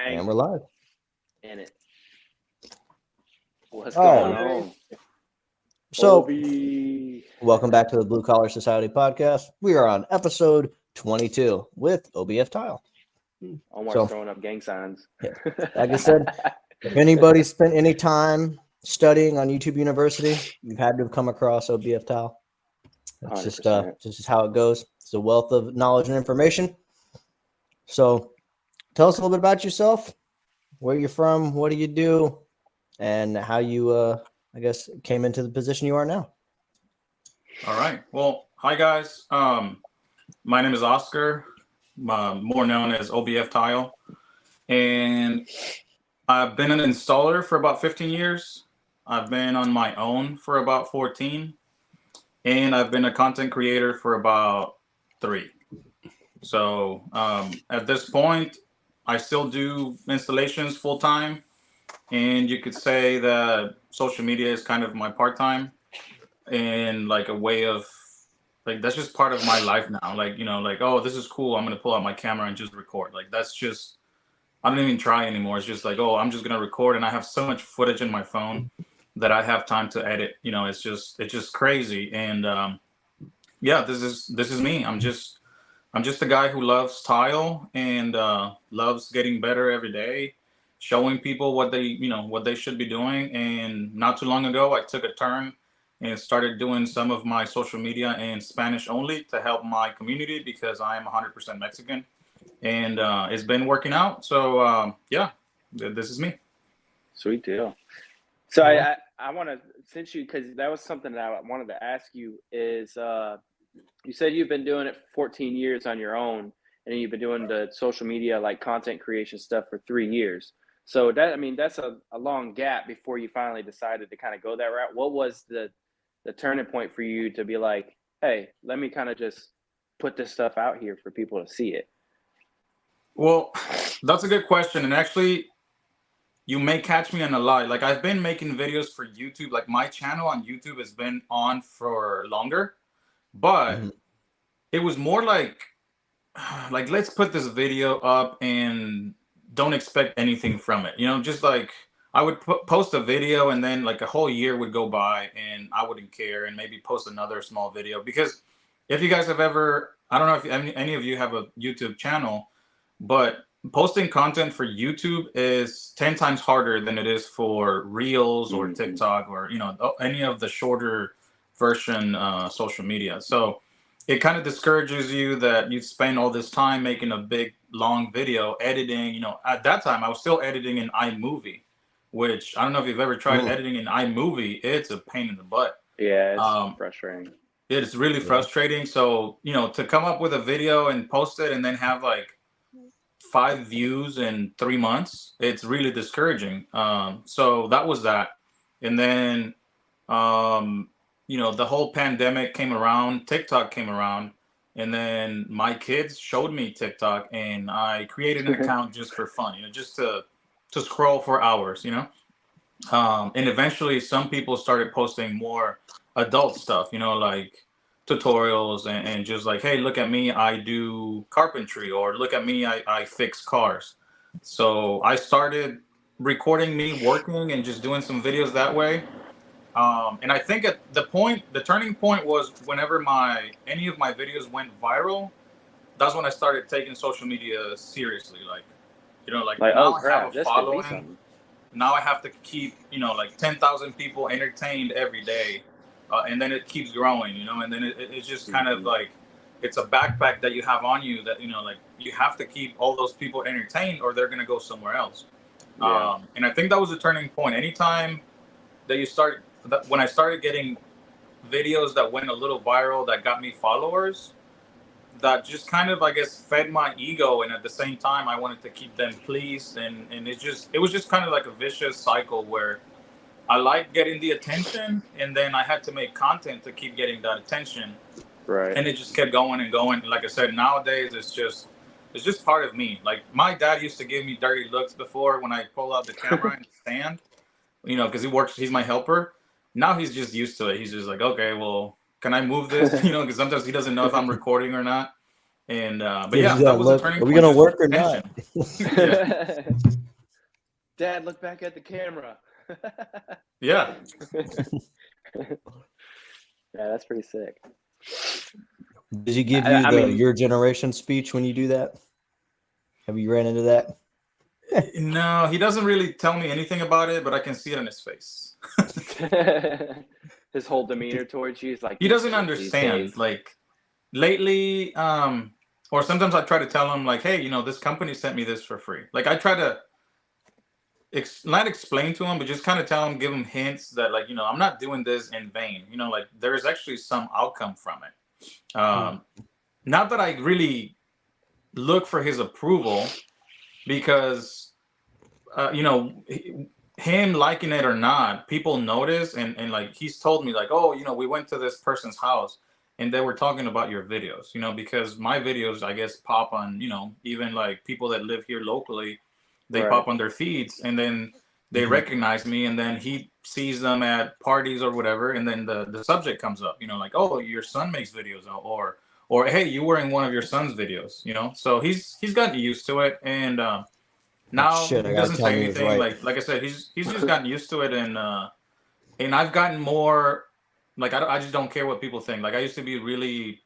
And we're live. In it. What's All going right. on? So, OB. welcome back to the Blue Collar Society podcast. We are on episode 22 with OBF Tile. Omar's So- throwing up gang signs. Like I said, if anybody spent any time studying on YouTube University, you've had to have come across OBF Tile. It's just 100%. how it goes. It's a wealth of knowledge and information. So, tell us a little bit about yourself, where you're from, what do you do, and how you, I guess, came into the position you are now. All right. Well, hi guys. My name is Oscar, more known as OBF Tile, and I've been an installer for about 15 years. I've been on my own for about 14, and I've been a content creator for about 3. So at this point, I still do installations full time, and you could say that social media is kind of my part-time and like a way of like that's just part of my life now. Like, you know, like, oh, this is cool, I'm gonna pull out my camera and just record. Like, that's just, I don't even try anymore. It's just like, oh, I'm just gonna record, and I have so much footage in my phone that I have time to edit. You know, it's just crazy. And yeah, this is me. I'm just a guy who loves tile and loves getting better every day, showing people what they should be doing. And not too long ago, I took a turn and started doing some of my social media in Spanish only to help my community because I am 100% Mexican, and it's been working out. So yeah, this is me. Sweet deal. So I want to, since you, because that was something that I wanted to ask you is, you said you've been doing it 14 years on your own, and then you've been doing the social media, like content creation stuff for 3 years. So that, I mean, that's a long gap before you finally decided to kind of go that route. What was the turning point for you to be like, hey, let me kind of just put this stuff out here for people to see it? Well, that's a good question. And actually, you may catch me in a lie. Like, I've been making videos for YouTube. Like, my channel on YouTube has been on for longer, but it was more like let's put this video up and don't expect anything from it. You know, just like I would post a video, and then like a whole year would go by and I wouldn't care, and maybe post another small video. Because if you guys have ever, I don't know if any of you have a YouTube channel, but posting content for YouTube is 10 times harder than it is for Reels or TikTok or, you know, any of the shorter version social media. So it kind of discourages you that you spend all this time making a big long video editing. You know, at that time I was still editing in iMovie, which I don't know if you've ever tried editing in iMovie. It's a pain in the butt. Yeah, it's frustrating. It is really frustrating. So, you know, to come up with a video and post it and then have like 5 views in 3 months, it's really discouraging. So that was that. And then you know, the whole pandemic came around, TikTok came around, and then my kids showed me TikTok, and I created an account just for fun, you know, just to scroll for hours, you know. And eventually some people started posting more adult stuff, you know, like tutorials and just like, hey, look at me, I do carpentry, or look at me, I fix cars. So I started recording me working and just doing some videos that way. And I think at the turning point was whenever any of my videos went viral. That's when I started taking social media seriously. Like, you know, like now oh I crap, have a this could be following. something. Now I have to keep, you know, like 10,000 people entertained every day, and then it keeps growing, you know, and then it's just kind of like it's a backpack that you have on you that, you know, like you have to keep all those people entertained or they're gonna go somewhere else. Yeah. And I think that was a turning point. Anytime that when I started getting videos that went a little viral that got me followers, that just kind of, I guess, fed my ego, and at the same time I wanted to keep them pleased, and it was just kind of like a vicious cycle where I liked getting the attention, and then I had to make content to keep getting that attention. Right. And it just kept going and going. Like I said, nowadays it's just part of me. Like, my dad used to give me dirty looks before when I pull out the camera and stand, you know, because he's my helper. Now he's just used to it. He's just like, okay, well, can I move this? You know, because sometimes he doesn't know if I'm recording or not. And but Gives yeah, you that was a look. turning Are we point. gonna Just work or not? tension. Yeah. Dad, look back at the camera. Yeah. Yeah, that's pretty sick. Does he give you I the mean, your generation speech when you do that? Have you ran into that? No, he doesn't really tell me anything about it, but I can see it on his face. his whole demeanor towards you is like He these doesn't kids these understand. days. Like lately, or sometimes I try to tell him like, hey, this company sent me this for free. Like I try to not explain to him, but just kind of tell him, give him hints that like, I'm not doing this in vain. Like there's actually some outcome from it. Not that I really look for his approval, because him liking it or not, people notice, and like he's told me like, oh, we went to this person's house and they were talking about your videos, because my videos, I guess, pop on, even like people that live here locally, they Right. pop on their feeds, and then they recognize me, and then he sees them at parties or whatever, and then the subject comes up, like, oh, your son makes videos, or hey, you were in one of your son's videos, so he's gotten used to it. And now Shit, I he gotta doesn't tell say him he was anything. right. Like I said, he's just gotten used to it, and I've gotten more like I just don't care what people think. Like I used to be really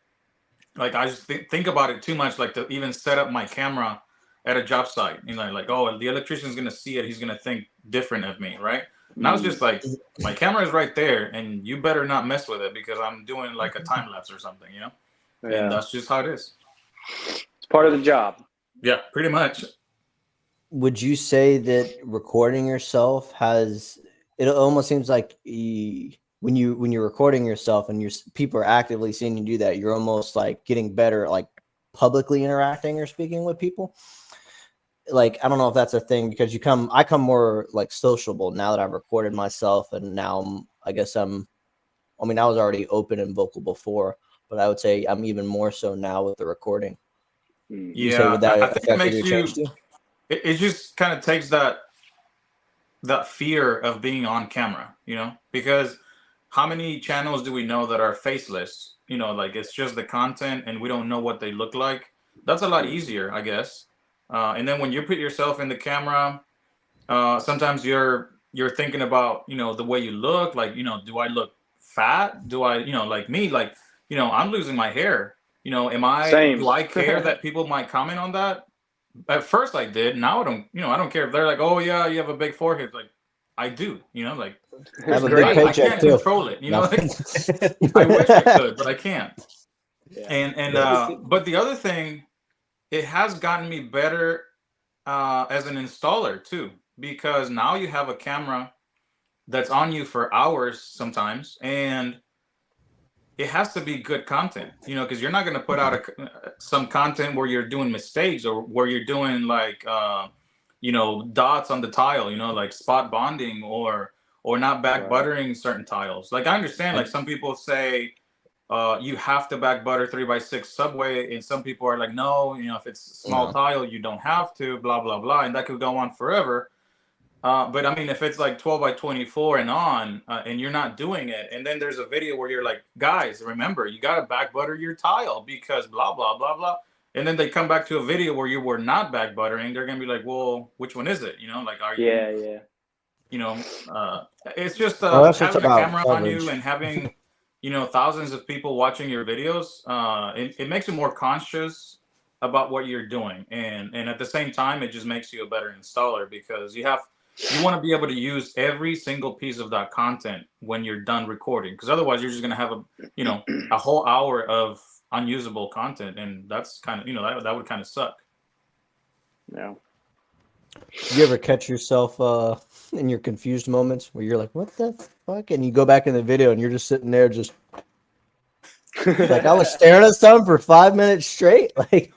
like I just think about it too much, like to even set up my camera at a job site. Like, oh, the electrician's gonna see it, he's gonna think different of me, right? Now it's just like my camera is right there, and you better not mess with it because I'm doing like a time lapse or something, Yeah. And that's just how it is. It's part of the job. Yeah, pretty much. Would you say that recording yourself it almost seems like when you're recording yourself and people are actively seeing you do that, you're almost like getting better at like publicly interacting or speaking with people? Like, I don't know if that's a thing, because I come more like sociable now that I've recorded myself, and now I guess I was already open and vocal before, but I would say I'm even more so now with the recording. You say, would that I think it affect makes your you. change too? It just kind of takes that fear of being on camera, because how many channels do we know that are faceless? Like it's just the content and we don't know what they look like. That's a lot easier, I guess. And then when you put yourself in the camera, sometimes you're thinking about, the way you look, like, do I look fat? Do I, like me, like, I'm losing my hair. Same. Do I care that people might comment on that? At first I did. Now I don't care if they're like, oh yeah, you have a big forehead. Like I do, like I have a great. big I paycheck can't too. control it, No. like I wish I could, but I can't. Yeah. And but the other thing, it has gotten me better as an installer too, because now you have a camera that's on you for hours sometimes, and it has to be good content, because you're not going to put out some content where you're doing mistakes or where you're doing like dots on the tile, like spot bonding or not back buttering certain tiles. Like I understand, like some people say you have to back butter 3x6 subway, and some people are like, no, if it's small tile you don't have to, blah blah blah, and that could go on forever. But I mean, if it's like 12x24 and on, and you're not doing it, and then there's a video where you're like, guys, remember, you got to back butter your tile because blah, blah, blah, blah. And then they come back to a video where you were not back buttering. They're going to be like, well, which one is it? Like, are you, it's just having a camera on you and having, thousands of people watching your videos. It makes you more conscious about what you're doing. And at the same time, it just makes you a better installer, because you want to be able to use every single piece of that content when you're done recording, because otherwise you're just going to have a whole hour of unusable content, and that's kind of that would kind of suck. Yeah. You ever catch yourself in your confused moments where you're like, what the fuck? And you go back in the video and you're just sitting there just like, I was staring at something for 5 minutes straight. Like,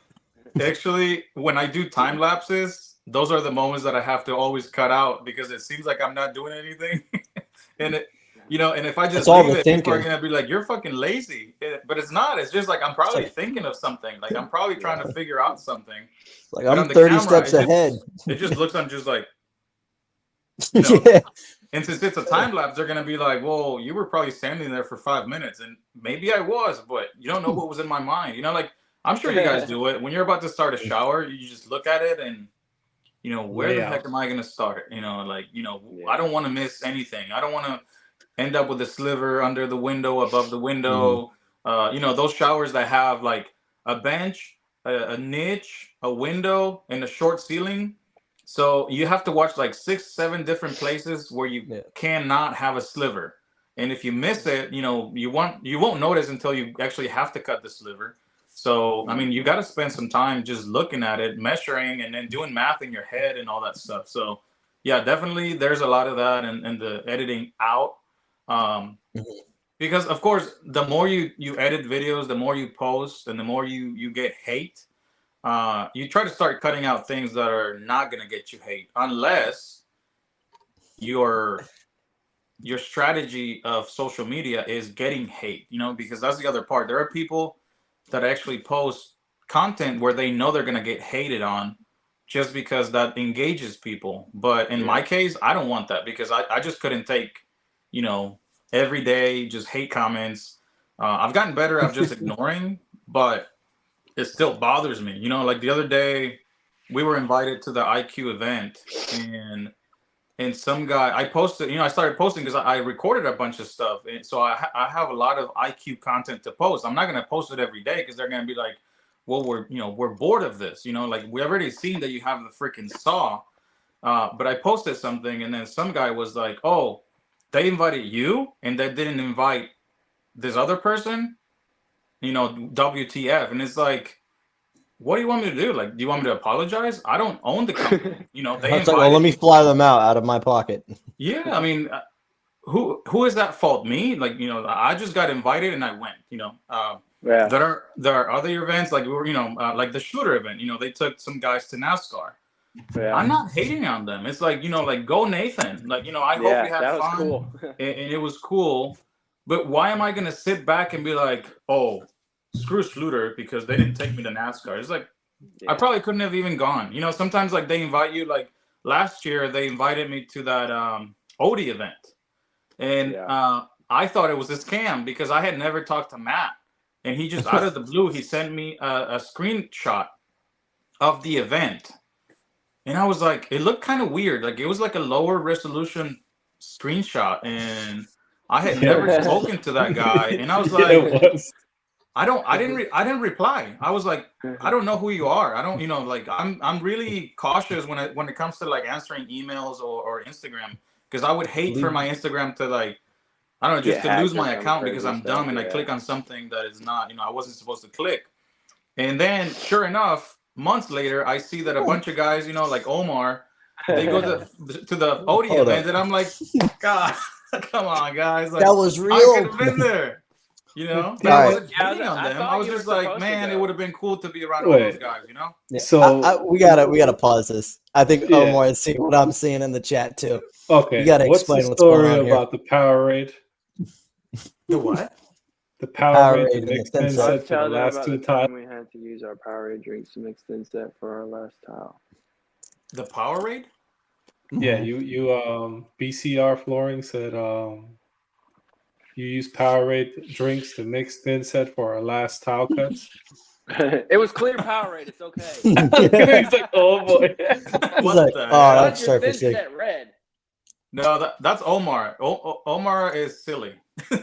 actually, when I do time lapses, those are the moments that I have to always cut out, because it seems like I'm not doing anything. And and if I just leave it, people are gonna be like, you're fucking lazy. But it's not. It's just like I'm probably thinking of something. Like I'm probably trying to figure out something. Like I'm 30 steps ahead. It just looks, I'm just like, Yeah. And since it's a time lapse, they're gonna be like, well, you were probably standing there for 5 minutes, and maybe I was, but you don't know what was in my mind. Like I'm sure you guys do it. When you're about to start a shower, you just look at it and, where the heck am I going to start? I don't want to miss anything. I don't want to end up with a sliver under the window, above the window. Those showers that have like a bench, a niche, a window, and a short ceiling. So you have to watch like 6-7 different places where you cannot have a sliver. And if you miss it, you won't notice until you actually have to cut the sliver. So, I mean, you got to spend some time just looking at it, measuring, and then doing math in your head and all that stuff. So, yeah, definitely there's a lot of that and the editing out. Because, of course, the more you edit videos, the more you post, and the more you get hate, you try to start cutting out things that are not going to get you hate, unless your strategy of social media is getting hate, because that's the other part. There are people that actually post content where they know they're going to get hated on just because that engages people. But in my case, I don't want that, because I just couldn't take, every day just hate comments. I've gotten better at just ignoring, but it still bothers me. Like the other day, we were invited to the IQ event, and some guy, I posted, I started posting because I recorded a bunch of stuff. And so I have a lot of IQ content to post. I'm not going to post it every day because they're going to be like, well, we're bored of this. Like we already seen that you have the freaking saw. But I posted something, and then some guy was like, oh, they invited you and they didn't invite this other person, WTF. And it's like, what do you want me to do? Like, do you want me to apologize? I don't own the company. They It's like, well, let me fly them out of my pocket. Yeah, I mean, who is that fault? Me? Like, I just got invited and I went. There are other events like we were, like the shooter event. They took some guys to NASCAR. Yeah. I'm not hating on them. It's like, like, go Nathan. Like, I hope you had fun. Cool. and it was cool. But why am I gonna sit back and be like, oh, screw Schluter because they didn't take me to NASCAR? It's like, I probably couldn't have even gone. Sometimes like they invite you, like last year they invited me to that Odie event. And I thought it was a scam because I had never talked to Matt. And he just out of the blue, he sent me a screenshot of the event. And I was like, it looked kind of weird. Like it was like a lower resolution screenshot. And I had never spoken to that guy. And I was like, I didn't reply. I was like, I don't know who you are. I don't, like I'm really cautious when it comes to like answering emails or Instagram, because I would hate for my Instagram to like, I don't know, just to lose my account because I'm dumb and I click on something that is not, I wasn't supposed to click. And then sure enough, months later, I see that a bunch of guys, like Omar, they go to the Odie event, and I'm like, God, come on, guys. Like, that was real. I could have been there. I wasn't hating on them. I was just like, man, it would have been cool to be around all those guys, Yeah. So we gotta pause this. I think Omar is seeing what I'm seeing in the chat too. Okay, you gotta explain what's going on about the Powerade. The what? The Powerade and mixed in set for the last two tiles. We had to use our Powerade drinks to mix in set for our last tile. The Powerade? Yeah, you BCR Flooring said you use Powerade drinks to mix thin set for our last tile cuts. It was clear Powerade. It's okay. He's like, oh boy. What the hell? that's your thin surfacing. set red. No, that's Omar. Omar is silly.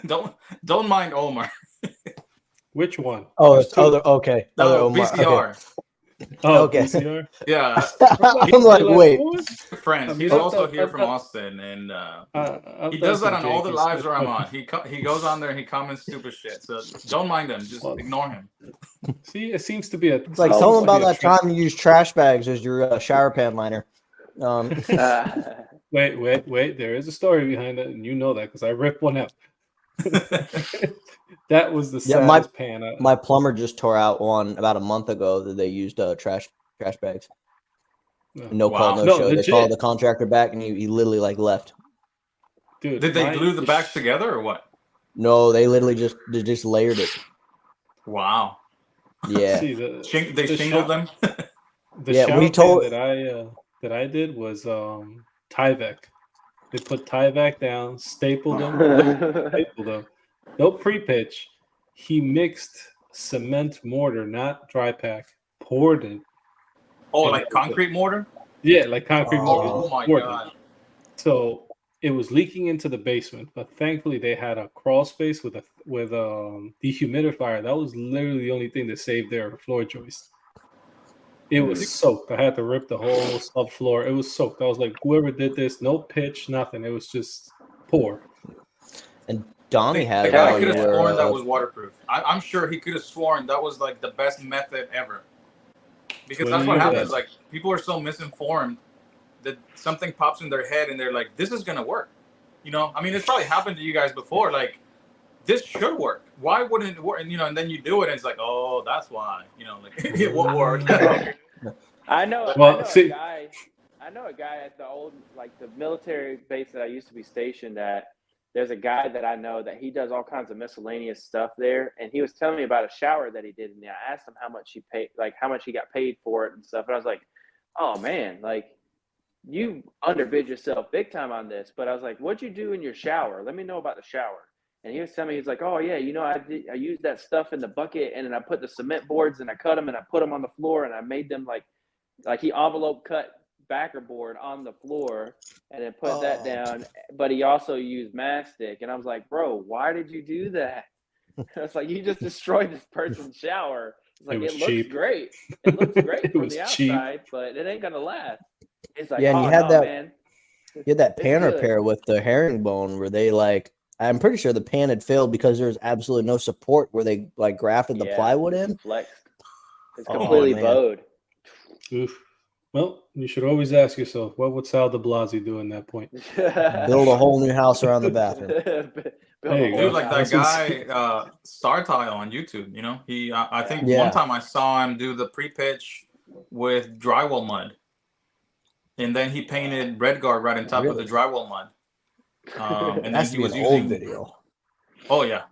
Don't mind Omar. Which one? Oh, it's other. Okay, other No, Omar. BCR. Okay. Oh, Okay. BCR? Yeah. I'm like, wait. Friends. He's also here from Austin, and he does that on all the lives where I'm on. He goes on there and he comments stupid shit. So don't mind him. Just ignore him. See, it seems to be a. It's like tell them about that time you used trash bags as your shower pan liner. Wait. There is a story behind it, and you know that because I ripped one out. That was the saddest pan. My plumber just tore out one about a month ago that they used trash bags. No call, no show. Legit. They called the contractor back, and he literally like left. Dude, did they glue the bags together or what? No, they literally just layered it. Wow. Yeah. See, they shingled them. The shower pan that I did was Tyvek. They put Tyvek down, stapled them, No pre-pitch. He mixed cement mortar, not dry pack. Poured it. Oh, And like that was it. concrete mortar? Yeah, like concrete mortar. Oh my Poured it. god. So it was leaking into the basement, but thankfully they had a crawl space with a dehumidifier. That was literally the only thing that saved their floor joist. It was soaked. I had to rip the whole subfloor. It was soaked. I was like, whoever did this, no pitch, nothing. It was just poor. And Donnie had The it guy while could you have sworn that were. was waterproof. I'm sure he could have sworn that was like the best method ever. Because 20 that's what years happens. ago. Like people are so misinformed that something pops in their head and they're like, "This is gonna work." You know, I mean, it's probably happened to you guys before. Like, this should work. Why wouldn't it work? And and then you do it, and it's like, "Oh, that's why." Like it won't work. I know. Well, I know see- a guy. I know a guy at the old, like the military base that I used to be stationed at. There's a guy that I know that he does all kinds of miscellaneous stuff there, and he was telling me about a shower that he did, and I asked him how much he paid, like how much he got paid for it and stuff. And I was like, "Oh man, like you underbid yourself big time on this." But I was like, "What'd you do in your shower? Let me know about the shower." And he was telling me, he's like, "Oh yeah, I used that stuff in the bucket, and then I put the cement boards and I cut them and I put them on the floor and I made them like he envelope cut backer board on the floor and then put that down, but he also used mastic." And I was like, "Bro, why did you do that?" It's like, you just destroyed this person's shower. It's like, was it cheap. looks great. It looks great It from was the cheap. outside, but it ain't gonna last. It's like, Yeah, and oh you had no, that- man. You had that It's pan good. repair with the herringbone where they I'm pretty sure the pan had failed because there was absolutely no support where they grafted the Yeah. plywood in. Flexed. It's Oh, completely man. bowed. Oof. Well, you should always ask yourself, what would Sal de Blasi do in that point? Build a whole new house around the bathroom. There you go. Dude, like that That's what- guy, Star Tile on YouTube. He. I think Yeah. one time I saw him do the pre-pitch with drywall mud, and then he painted red guard right on top of the drywall mud. And then That's he the was old using. video. Oh yeah,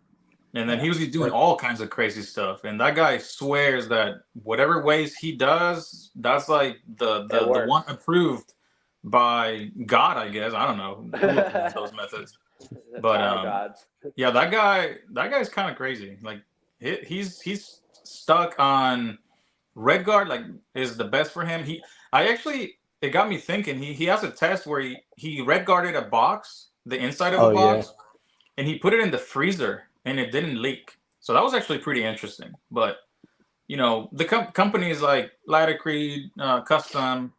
and then he was doing all kinds of crazy stuff. And that guy swears that whatever ways he does, that's like the works. one approved by God, I guess. I don't know who approves those methods. The But, tile gods. Yeah, that guy's kind of crazy. Like he's stuck on red guard. Like is the best for him. It got me thinking. He has a test where he red guarded a box, the inside of the box, and he put it in the freezer and it didn't leak. So that was actually pretty interesting. But the companies like Latticrete, Custom,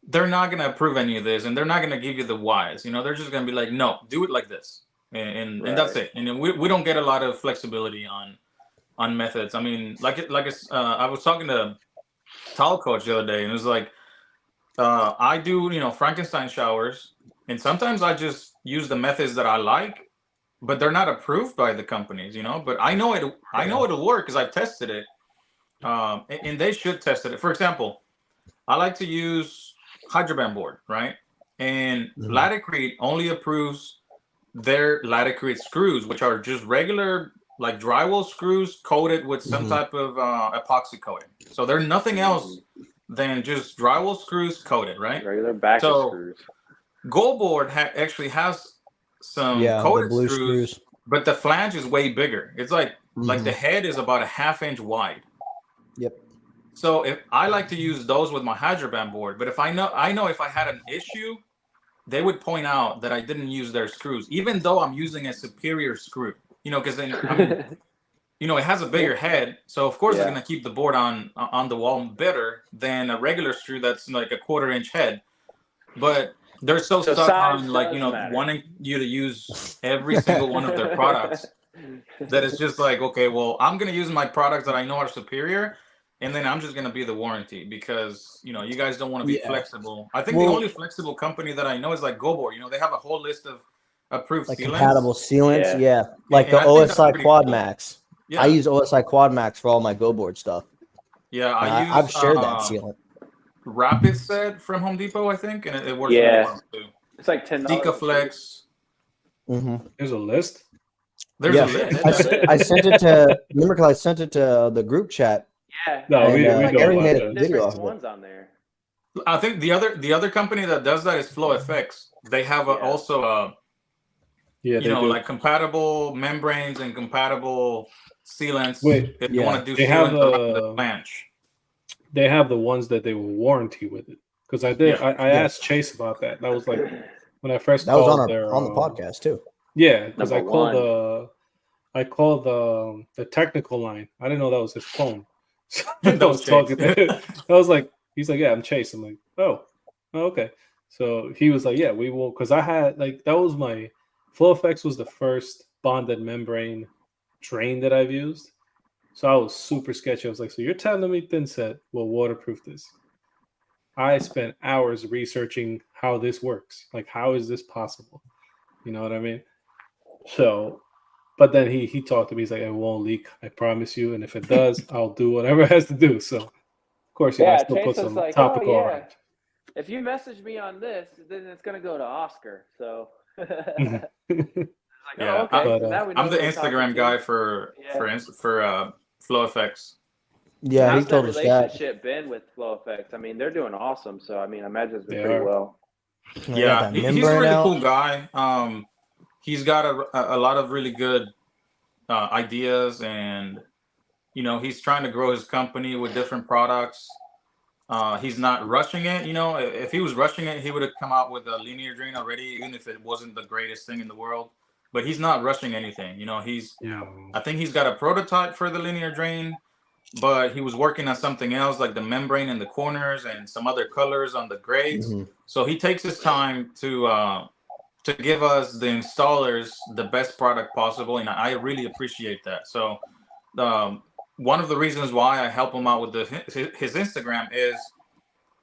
they're not gonna approve any of this, and they're not gonna give you the whys. They're just gonna be like, no, do it like this, and that's it. And we don't get a lot of flexibility on methods. I mean, I was talking to Tile Coach the other day, and it was like, I do Frankenstein showers, and sometimes I just use the methods that I like, but they're not approved by the companies. But I know it'll work because I've tested it, and they should test it. For example, I like to use Hydroband board, right? And Latticrete only approves their Latticrete screws, which are just regular like drywall screws coated with some type of epoxy coating. So they're nothing else than just drywall screws coated, right? Regular backer screws. Gold board actually has some coated blue screws, but the flange is way bigger. It's like the head is about a 1/2 inch wide. Yep. So if I like to use those with my Hydroband board, but if I know if I had an issue, they would point out that I didn't use their screws, even though I'm using a superior screw. Because then it has a bigger head, so of course they're gonna keep the board on the wall better than a regular screw that's like a 1/4 inch head. But they're so stuck on wanting you to use every single one of their products that it's just like, okay, well, I'm gonna use my products that I know are superior. And then I'm just going to be the warranty because, you guys don't want to be flexible. I think the only flexible company that I know is like GoBoard. They have a whole list of approved sealants. Compatible sealants. Yeah. Like And the I think that's OSI pretty Quad cool. Max. Yeah. I use OSI Quad Max for all my GoBoard stuff. Yeah, I've shared that sealant. Rapid Set from Home Depot, I think, and it works Yeah. really well too. It's like $10. Decaflex. There's a list. There's a list. I sent it to. Remember, because I sent it to the group chat. Yeah. No, we And, don't Gary want made that. a video Different off of it. ones on there. I think the other company that does that is Flow FX. They have also Yeah, you they know, do. like compatible membranes and compatible sealants. Wait, If you Yeah. want to do they have sealants around the flange. they have the ones that they will warranty with it. Because I did, Yeah. I asked Chase about that. That was like when I first That was called on their on the podcast too. Yeah, because Number one. I called the technical line. I didn't know that was his phone. So That I was was talking to him. I was like, he's like, yeah, I'm Chase. I'm like, oh, okay. So he was like, yeah, we will, because I had like that was my FlowFX was the first bonded membrane drain that I've used. So I was super sketchy. I was like, so you're telling me thin set will waterproof this? I spent hours researching how this works. Like, how is this possible? You know what I mean? So, but then he talked to me. He's like, it won't leak. I promise you. And if it does, I'll do whatever it has to do. So, of course, I Yeah, still Chase put was some like, "Oh topical yeah, around. if you message me on this, then it's gonna go to Oscar." So Mhm. like, oh, Yeah, okay. But So now we know I'm the who we're talking Instagram to. guy for Yeah. Flow Effects. Yeah, he How's that told us that. relationship been with FlowFX? I mean, they're doing awesome. So I mean, I imagine it's been They pretty are. well. They got Yeah, that he's a membrane really out. cool guy. He's got a lot of really good ideas, and you know, he's trying to grow his company with different products. He's not rushing it. You know, if he was rushing it, he would have come out with a linear drain already, even if it wasn't the greatest thing in the world. But he's not rushing anything. You know, No. I think he's got a prototype for the linear drain, but he was working on something else, like the membrane in the corners and some other colors on the grades. Mhm. So he takes his time to give us the installers the best product possible, and I really appreciate that. So one of the reasons why I help him out with his Instagram is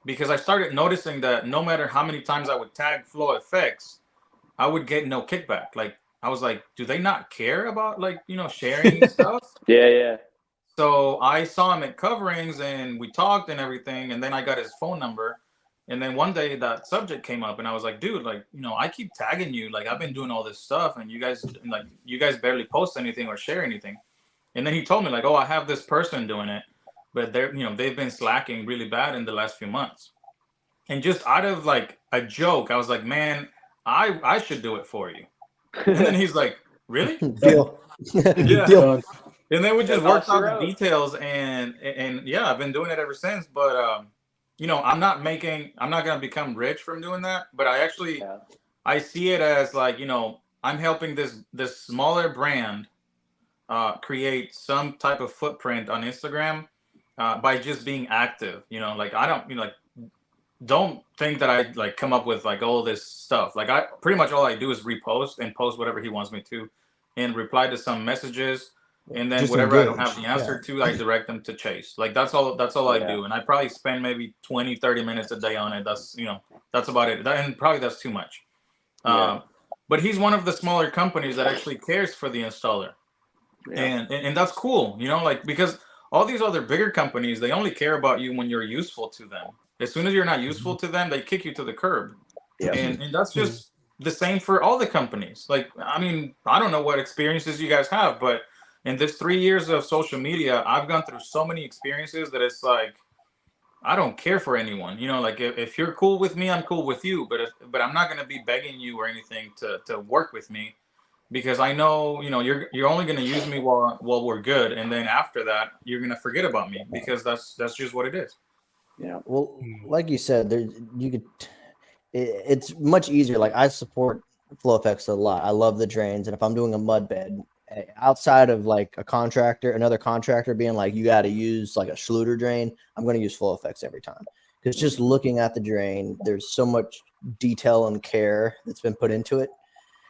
because I started noticing that no matter how many times I would tag Flow Effects, I would get no kickback. Like I was like, do they not care about, like, you know, sharing stuff? Yeah, yeah. So I saw him at Coverings and we talked and everything, and then I got his phone number. And then one day that subject came up and I was like, dude, like, you know, I keep tagging you, like I've been doing all this stuff and you guys barely post anything or share anything. And then he told me like, oh, I have this person doing it, but they've been slacking really bad in the last few months. And just out of like a joke, I was like, man, I should do it for you. And then he's like, really? Deal. Yeah. Deal. Done. And then we just That's all worked she out the wrote. details, and yeah, I've been doing it ever since. But you know, I'm not gonna become rich from doing that. But Yeah. I see it as like, you know, I'm helping this smaller brand create some type of footprint on Instagram by just being active. You know, like I don't, you know, like don't think that I like come up with like all this stuff. Like I pretty much all I do is repost and post whatever he wants me to, and reply to some messages. And then Just whatever I don't have engage. the answer Yeah. to, I direct them to Chase. Like that's all I Yeah. do. And I probably spend maybe 20-30 minutes a day on it. That's, you know, that's about it. And probably that's too much. Yeah. But he's one of the smaller companies that actually cares for the installer. Yeah. And that's cool, you know, like because all these other bigger companies, they only care about you when you're useful to them. As soon as you're not useful to them, they kick you to the curb. Yeah. And that's just the same for all the companies. Like, I mean, I don't know what experiences you guys have, but in this 3 years of social media, I've gone through so many experiences that it's like I don't care for anyone. You know, like if you're cool with me, I'm cool with you. But I'm not gonna be begging you or anything to work with me, because I know, you know, you're only gonna use me while we're good, and then after that you're gonna forget about me, because that's just what it is. Yeah. Well, like you said, there you could. It's much easier. Like I support FlowFX a lot. I love the drains, and if I'm doing a mud bed, outside of like another contractor being like, you got to use like a Schluter drain, I'm going to use FlowFX every time, because just looking at the drain, there's so much detail and care that's been put into it.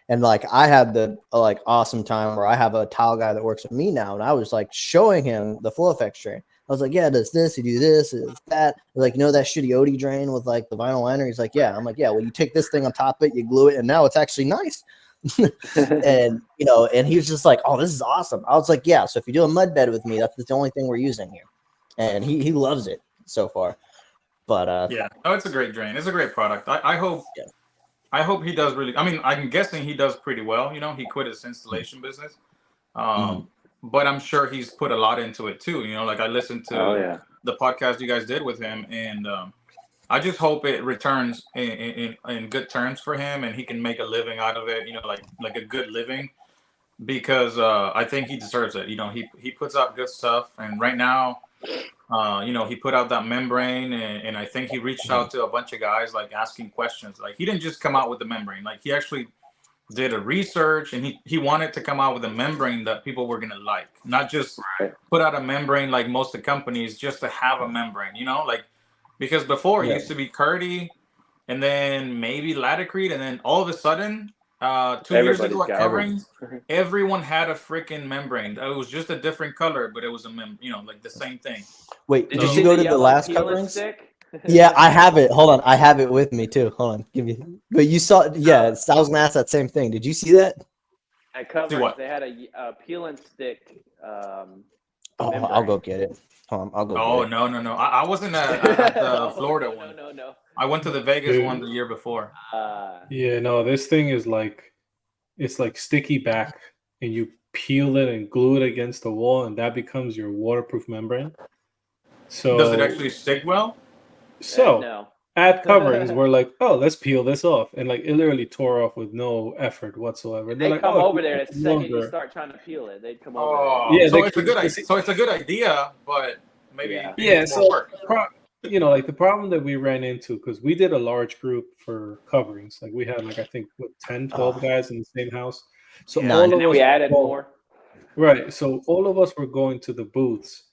And like I had the like awesome time where I have a tile guy that works with me now, and I was like showing him the FlowFX drain. I was like, yeah, does this, you do this, is that. Like, you know, that shitty Odie drain with like the vinyl liner? He's like, yeah. I'm like, yeah, well, you take this thing on top of it, you glue it, and now it's actually nice. And, you know, and he was just like, oh, this is awesome. I was like, yeah, so if you do a mud bed with me, that's the only thing we're using here. And he loves it so far. But Yeah, oh, it's a great drain. It's a great product. I hope Yeah. I hope he does really. I mean, I'm guessing he does pretty well. You know, he quit his installation business. But I'm sure he's put a lot into it too. You know, like I listened to Oh yeah. the podcast you guys did with him, and I just hope it returns in good terms for him, and he can make a living out of it. Like a good living, because I think he deserves it. He puts out good stuff, and right now, he put out that membrane, and I think he reached out to a bunch of guys, like asking questions. Like he didn't just come out with the membrane. Like he actually did a research, and he wanted to come out with a membrane that people were gonna like, not just put out a membrane like most of the companies just to have a membrane. Like because before it used to be Curdy, and then maybe Latacrete, and then all of a sudden, 2 years ago at Coverings, everyone had a freaking membrane. It was just a different color, but it was like the same thing. Wait, Did did you you see go the to the yellow last peel and coverings? stick? Yeah, I have it. Hold on, I have it with me too. Hold on, give me. But you saw, yeah, I was gonna ask that same thing. Did you see that? At Coverings, what? they had a peel and stick. Oh, I'll go get it. Hold on, I'll go. Oh, get it. no. I wasn't at the Florida one. No. I went to the Vegas one the year before. Yeah, no, this thing is it's like sticky back, and you peel it and glue it against the wall, and that becomes your waterproof membrane. So Does it actually stick well? So no. at Coverings, we're like, oh, let's peel this off, and like it literally tore off with no effort whatsoever. They're They like, come oh, over there the second you longer. start trying to peel it. They'd come Oh, over there. Yeah, so they it's a could- good idea. So it's a good idea, but maybe Yeah, it's so more work. like the problem that we ran into, because we did a large group for Coverings, like we had like I think 10, 12 guys in the same house. So Yeah. all And of then us we added more. Right. So all of us were going to the booths,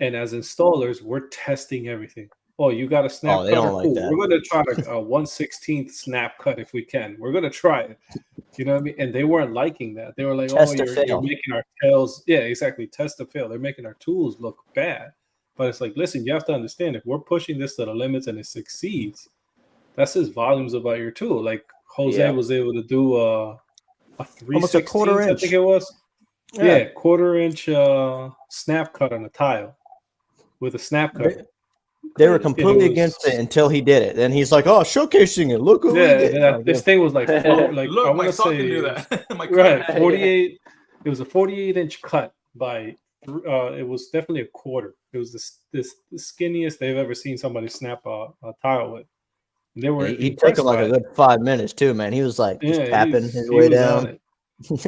and as installers, we're testing everything. Oh, you got a snap Oh, they cutter? don't like Cool. that. We're going to try a 1/16th snap cut if we can. We're going to try it. You know what I mean? And they weren't liking that. They were like, Test oh, to you're fail. making our tails. Yeah, exactly. Test to fail. They're making our tools look bad. But it's like, listen, you have to understand, if we're pushing this to the limits and it succeeds, that says volumes about your tool. Like Jose was able to do a Almost a 3/16, quarter I inch. think it was. Yeah, quarter-inch snap cut on a tile with a snap cut. They were completely against it until he did it. Then he's like, "Oh, showcasing it. Look what we did." This thing was like like Look, I my want to saw say can do that. My right, cutter. 48. It was a 48-inch cut by. It was definitely a quarter. It was the skinniest they've ever seen somebody snap a tile with. And they were. He took him like a good 5 minutes too, man. He was like just tapping his way down.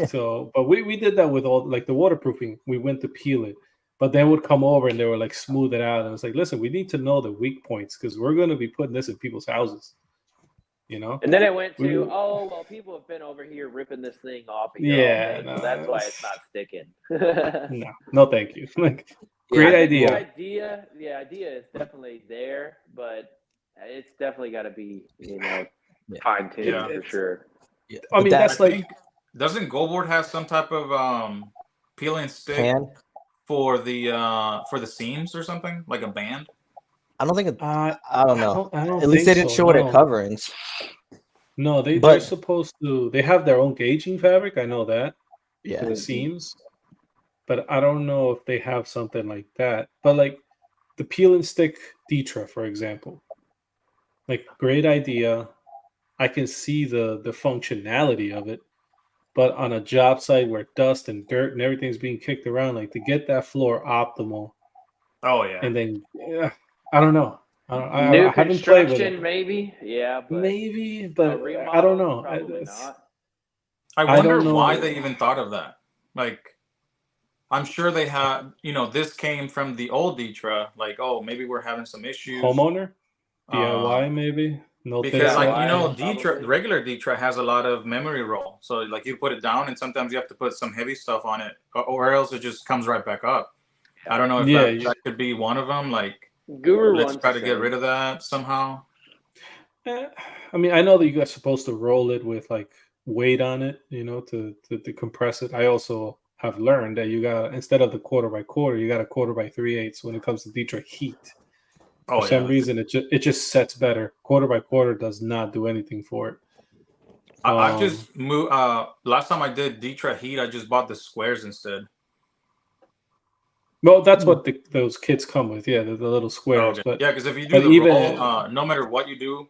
So, but we did that with all like the waterproofing. We went to peel it, but they would come over and they were like smooth it out. And it's like, listen, we need to know the weak points because we're going to be putting this in people's houses, you know. And then it went to, oh well, people have been over here ripping this thing off. So that's why it's not sticking. no, thank you. Like, great idea. The idea is definitely there, but it's definitely got to be fine tuned for sure. Yeah. I mean, that's like. Doesn't Goldboard have some type of peel and stick for the seams or something, like a band? I don't think. I don't know. I don't At least they didn't show it at Coverings. No, they're supposed to. They have their own gauging fabric. I know that. Yeah, for the seams, but I don't know if they have something like that. But like the peel and stick Ditra, for example, like great idea. I can see the functionality of it. But on a job site where dust and dirt and everything's being kicked around, like to get that floor optimal. Oh yeah. And then I don't know. I haven't played with it. Maybe, but I don't know. Probably not. I wonder why they even thought of that. Like, I'm sure they had. This came from the old Ditra. Like, oh, maybe we're having some issues. Homeowner, DIY, maybe. No, because Ditra, regular Ditra has a lot of memory roll. So like you put it down, and sometimes you have to put some heavy stuff on it, or else it just comes right back up. I don't know if that could be one of them. Like, let's try to get rid of that somehow. I mean, I know that you guys are supposed to roll it with like weight on it, to compress it. I also have learned that you got, instead of the 1/4 by 1/4, you got a 1/4 by 3/8 when it comes to Ditra heat. For some reason, it just sets better. 1/4 by 1/4 does not do anything for it. I just moved. Last time I did Ditra heat, I just bought the squares instead. Well, that's what those kits come with. Yeah, the little squares. Okay. But yeah, because if you do the roll, no matter what you do,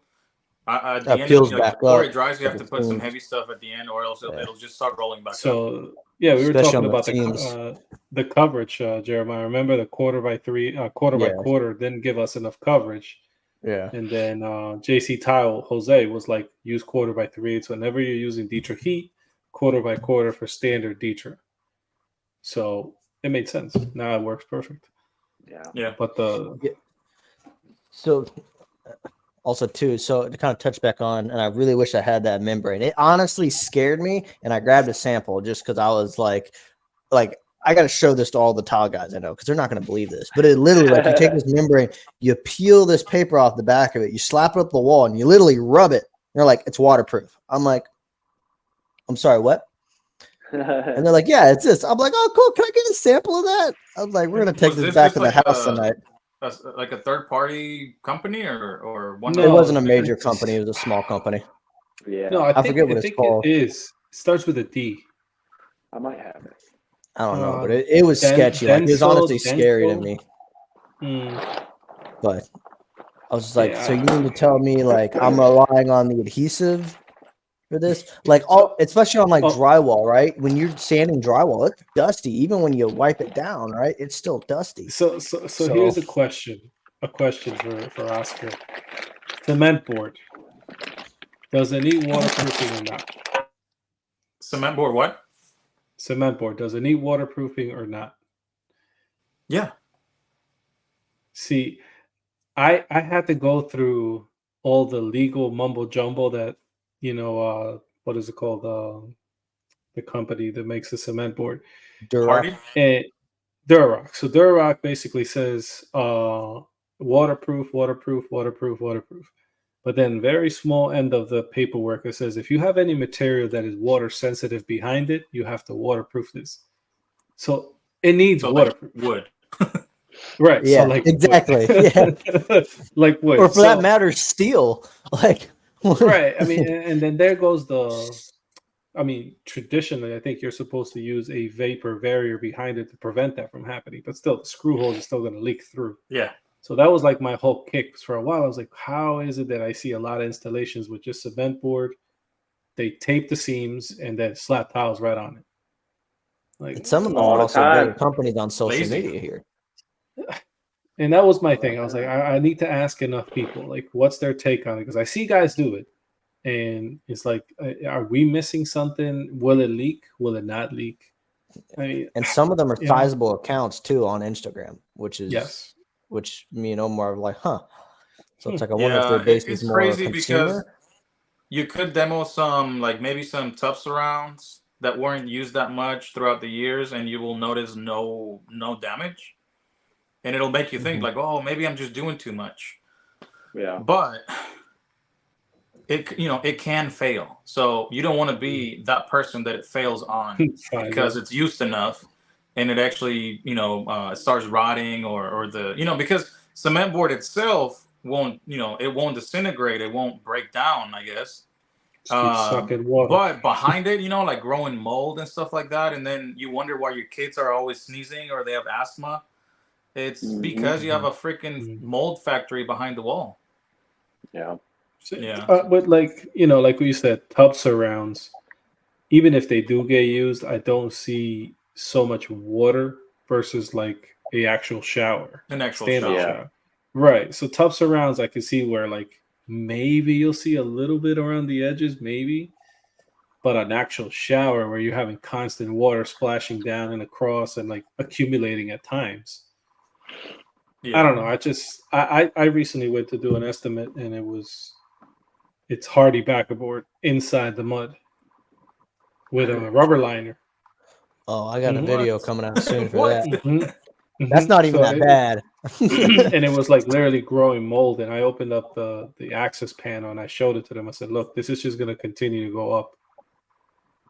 at the end before it dries, you have to put some heavy stuff at the end, or else it'll just start rolling back up. So yeah, we were talking about the coverage, Jeremiah. Remember the 1/4 by 3, 1/4 by 1/4 didn't give us enough coverage. Yeah. And then JC Tile Jose was like use 1/4 by 3/8 whenever you're using Dietrich heat, 1/4 by 1/4 for standard Dietrich. So it made sense. Now it works perfect. Yeah. But So also too, so to kind of touch back on, and I really wish I had that membrane. It honestly scared me, and I grabbed a sample just because I was like I got to show this to all the tile guys I know because they're not going to believe this. But it literally, like, you take this membrane, you peel this paper off the back of it, you slap it up the wall, and you literally rub it. And they're like, it's waterproof. I'm like, I'm sorry, what? And they're like, yeah, it's this. I'm like, oh, cool. Can I get a sample of that? I'm like, we're gonna take this back to the house tonight. Like a third party company or one? No, It wasn't a it's- major company. It was a small company. Yeah. no, I forget what it's called. It is. It starts with a D. I might have it. I don't know, but it was sketchy. Like, it was honestly scary to me. But I was just like, so you mean to tell me like I'm relying on the adhesive for this? Like, especially on like drywall, right? When you're sanding drywall, it's dusty. Even when you wipe it down, right? It's still dusty. So here's a question. A question for Oscar. Cement board. Does it need waterproofing or not? Cement board what? Cement board. Does it need waterproofing or not? Yeah. See, I had to go through all the legal mumbo jumbo that, what is it called? The company that makes the cement board. Durac. And Durac. So Durac basically says waterproof. But then very small end of the paperwork, it says if you have any material that is water sensitive behind it, you have to waterproof this. So it needs waterproof. Like wood. Right. Yeah, so like exactly. Wood. Yeah. Like wood. Or for that matter, steel. Like right. I mean, and then there goes traditionally, I think you're supposed to use a vapor barrier behind it to prevent that from happening. But still, the screw holes are still going to leak through. Yeah. So that was like my whole kick for a while. I was like, how is it that I see a lot of installations with just cement board? They tape the seams and then slap tiles right on it. Like, and some of them are also bigger companies on social media here. And that was my thing. I was like, I need to ask enough people, like, what's their take on it? Because I see guys do it. And it's like, are we missing something? Will it leak? Will it not leak? I mean, and some of them are sizable accounts too on Instagram, which is which me and Omar are like, huh. So it's like, I wonder if their base is more crazy consumer. because you could demo some, like maybe some tub surrounds that weren't used that much throughout the years, and you will notice no damage. And it'll make you think like, oh, maybe I'm just doing too much. Yeah. But it can fail. So you don't want to be that person that it fails on because it's used enough and it actually, it starts rotting or because cement board itself won't, it won't disintegrate. It won't break down, I guess. Sucking water. But behind it, like growing mold and stuff like that. And then you wonder why your kids are always sneezing or they have asthma. It's because you have a freaking mold factory behind the wall. Yeah. Yeah. But like we said, tub surrounds, even if they do get used, I don't see so much water versus like a actual shower. An actual shower. Right. So tub surrounds, I can see where like maybe you'll see a little bit around the edges, maybe. But an actual shower where you're having constant water splashing down and across and like accumulating at times. Yeah. I don't know. I recently went to do an estimate and it's hardy backerboard inside the mud with a rubber liner. Oh, I got a video coming out soon for that. That's not even that bad. And it was like literally growing mold. And I opened up the access panel and I showed it to them. I said, look, this is just going to continue to go up.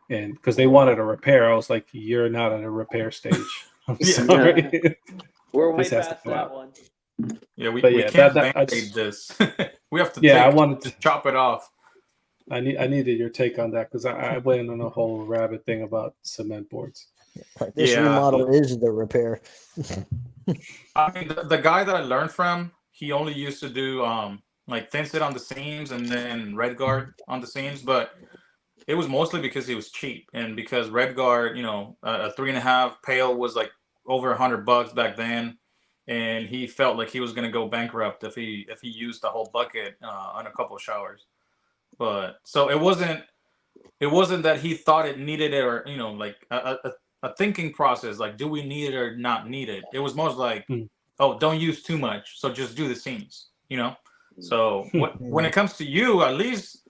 And because they wanted a repair, I was like, you're not at a repair stage. I'm sorry. We're way past that one. Yeah, we can't band-aid this. We have to I wanted to chop it off. I needed your take on that because I went on a whole rabbit thing about cement boards. This remodel is the repair. I mean, the guy that I learned from, he only used to do like thin sit on the seams and then red guard on the seams, but it was mostly because he was cheap and because red guard, a 3.5 pail was like over $100 back then. and he felt like he was going to go bankrupt if he used the whole bucket on a couple of showers. But so it wasn't that he thought it needed it, or like a thinking process, like do we need it or not need it. It was most like, oh, don't use too much, so just do the seams, So when it comes to you, at least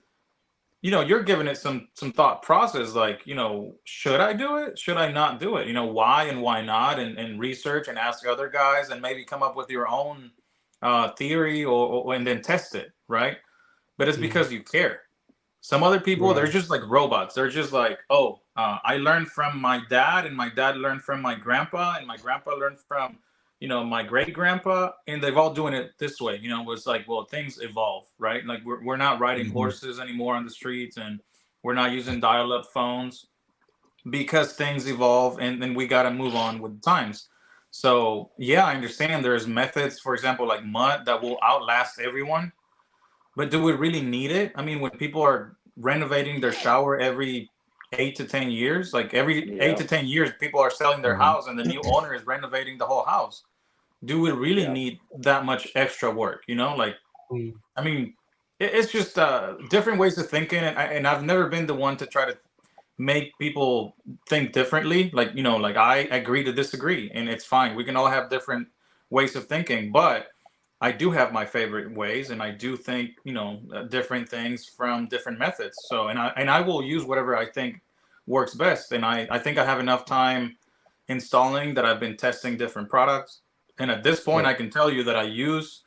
you're giving it some thought process, like, should I do it? Should I not do it? Why and why not? And research and ask other guys and maybe come up with your own theory or and then test it, right? But it's because you care. Some other people, they're just like robots. They're just like, oh, I learned from my dad, and my dad learned from my grandpa, and my grandpa learned from my great grandpa, and they've all doing it this way. It's like, well, things evolve, right? Like we're not riding horses anymore on the streets, and we're not using dial-up phones because things evolve, and then we got to move on with the times. So yeah, I understand there's methods, for example, like mud, that will outlast everyone, but do we really need it? I mean, when people are renovating their shower every 8 to 10 years, like every 8 to 10 years, people are selling their house and the new owner is renovating the whole house. Do we really need that much extra work? Like, I mean, it's just different ways of thinking. And I've never been the one to try to make people think differently. Like, like I agree to disagree, and it's fine. We can all have different ways of thinking, but I do have my favorite ways, and I do think, different things from different methods. So, and I will use whatever I think works best. And I think I have enough time installing that I've been testing different products. And at this point, I can tell you that I use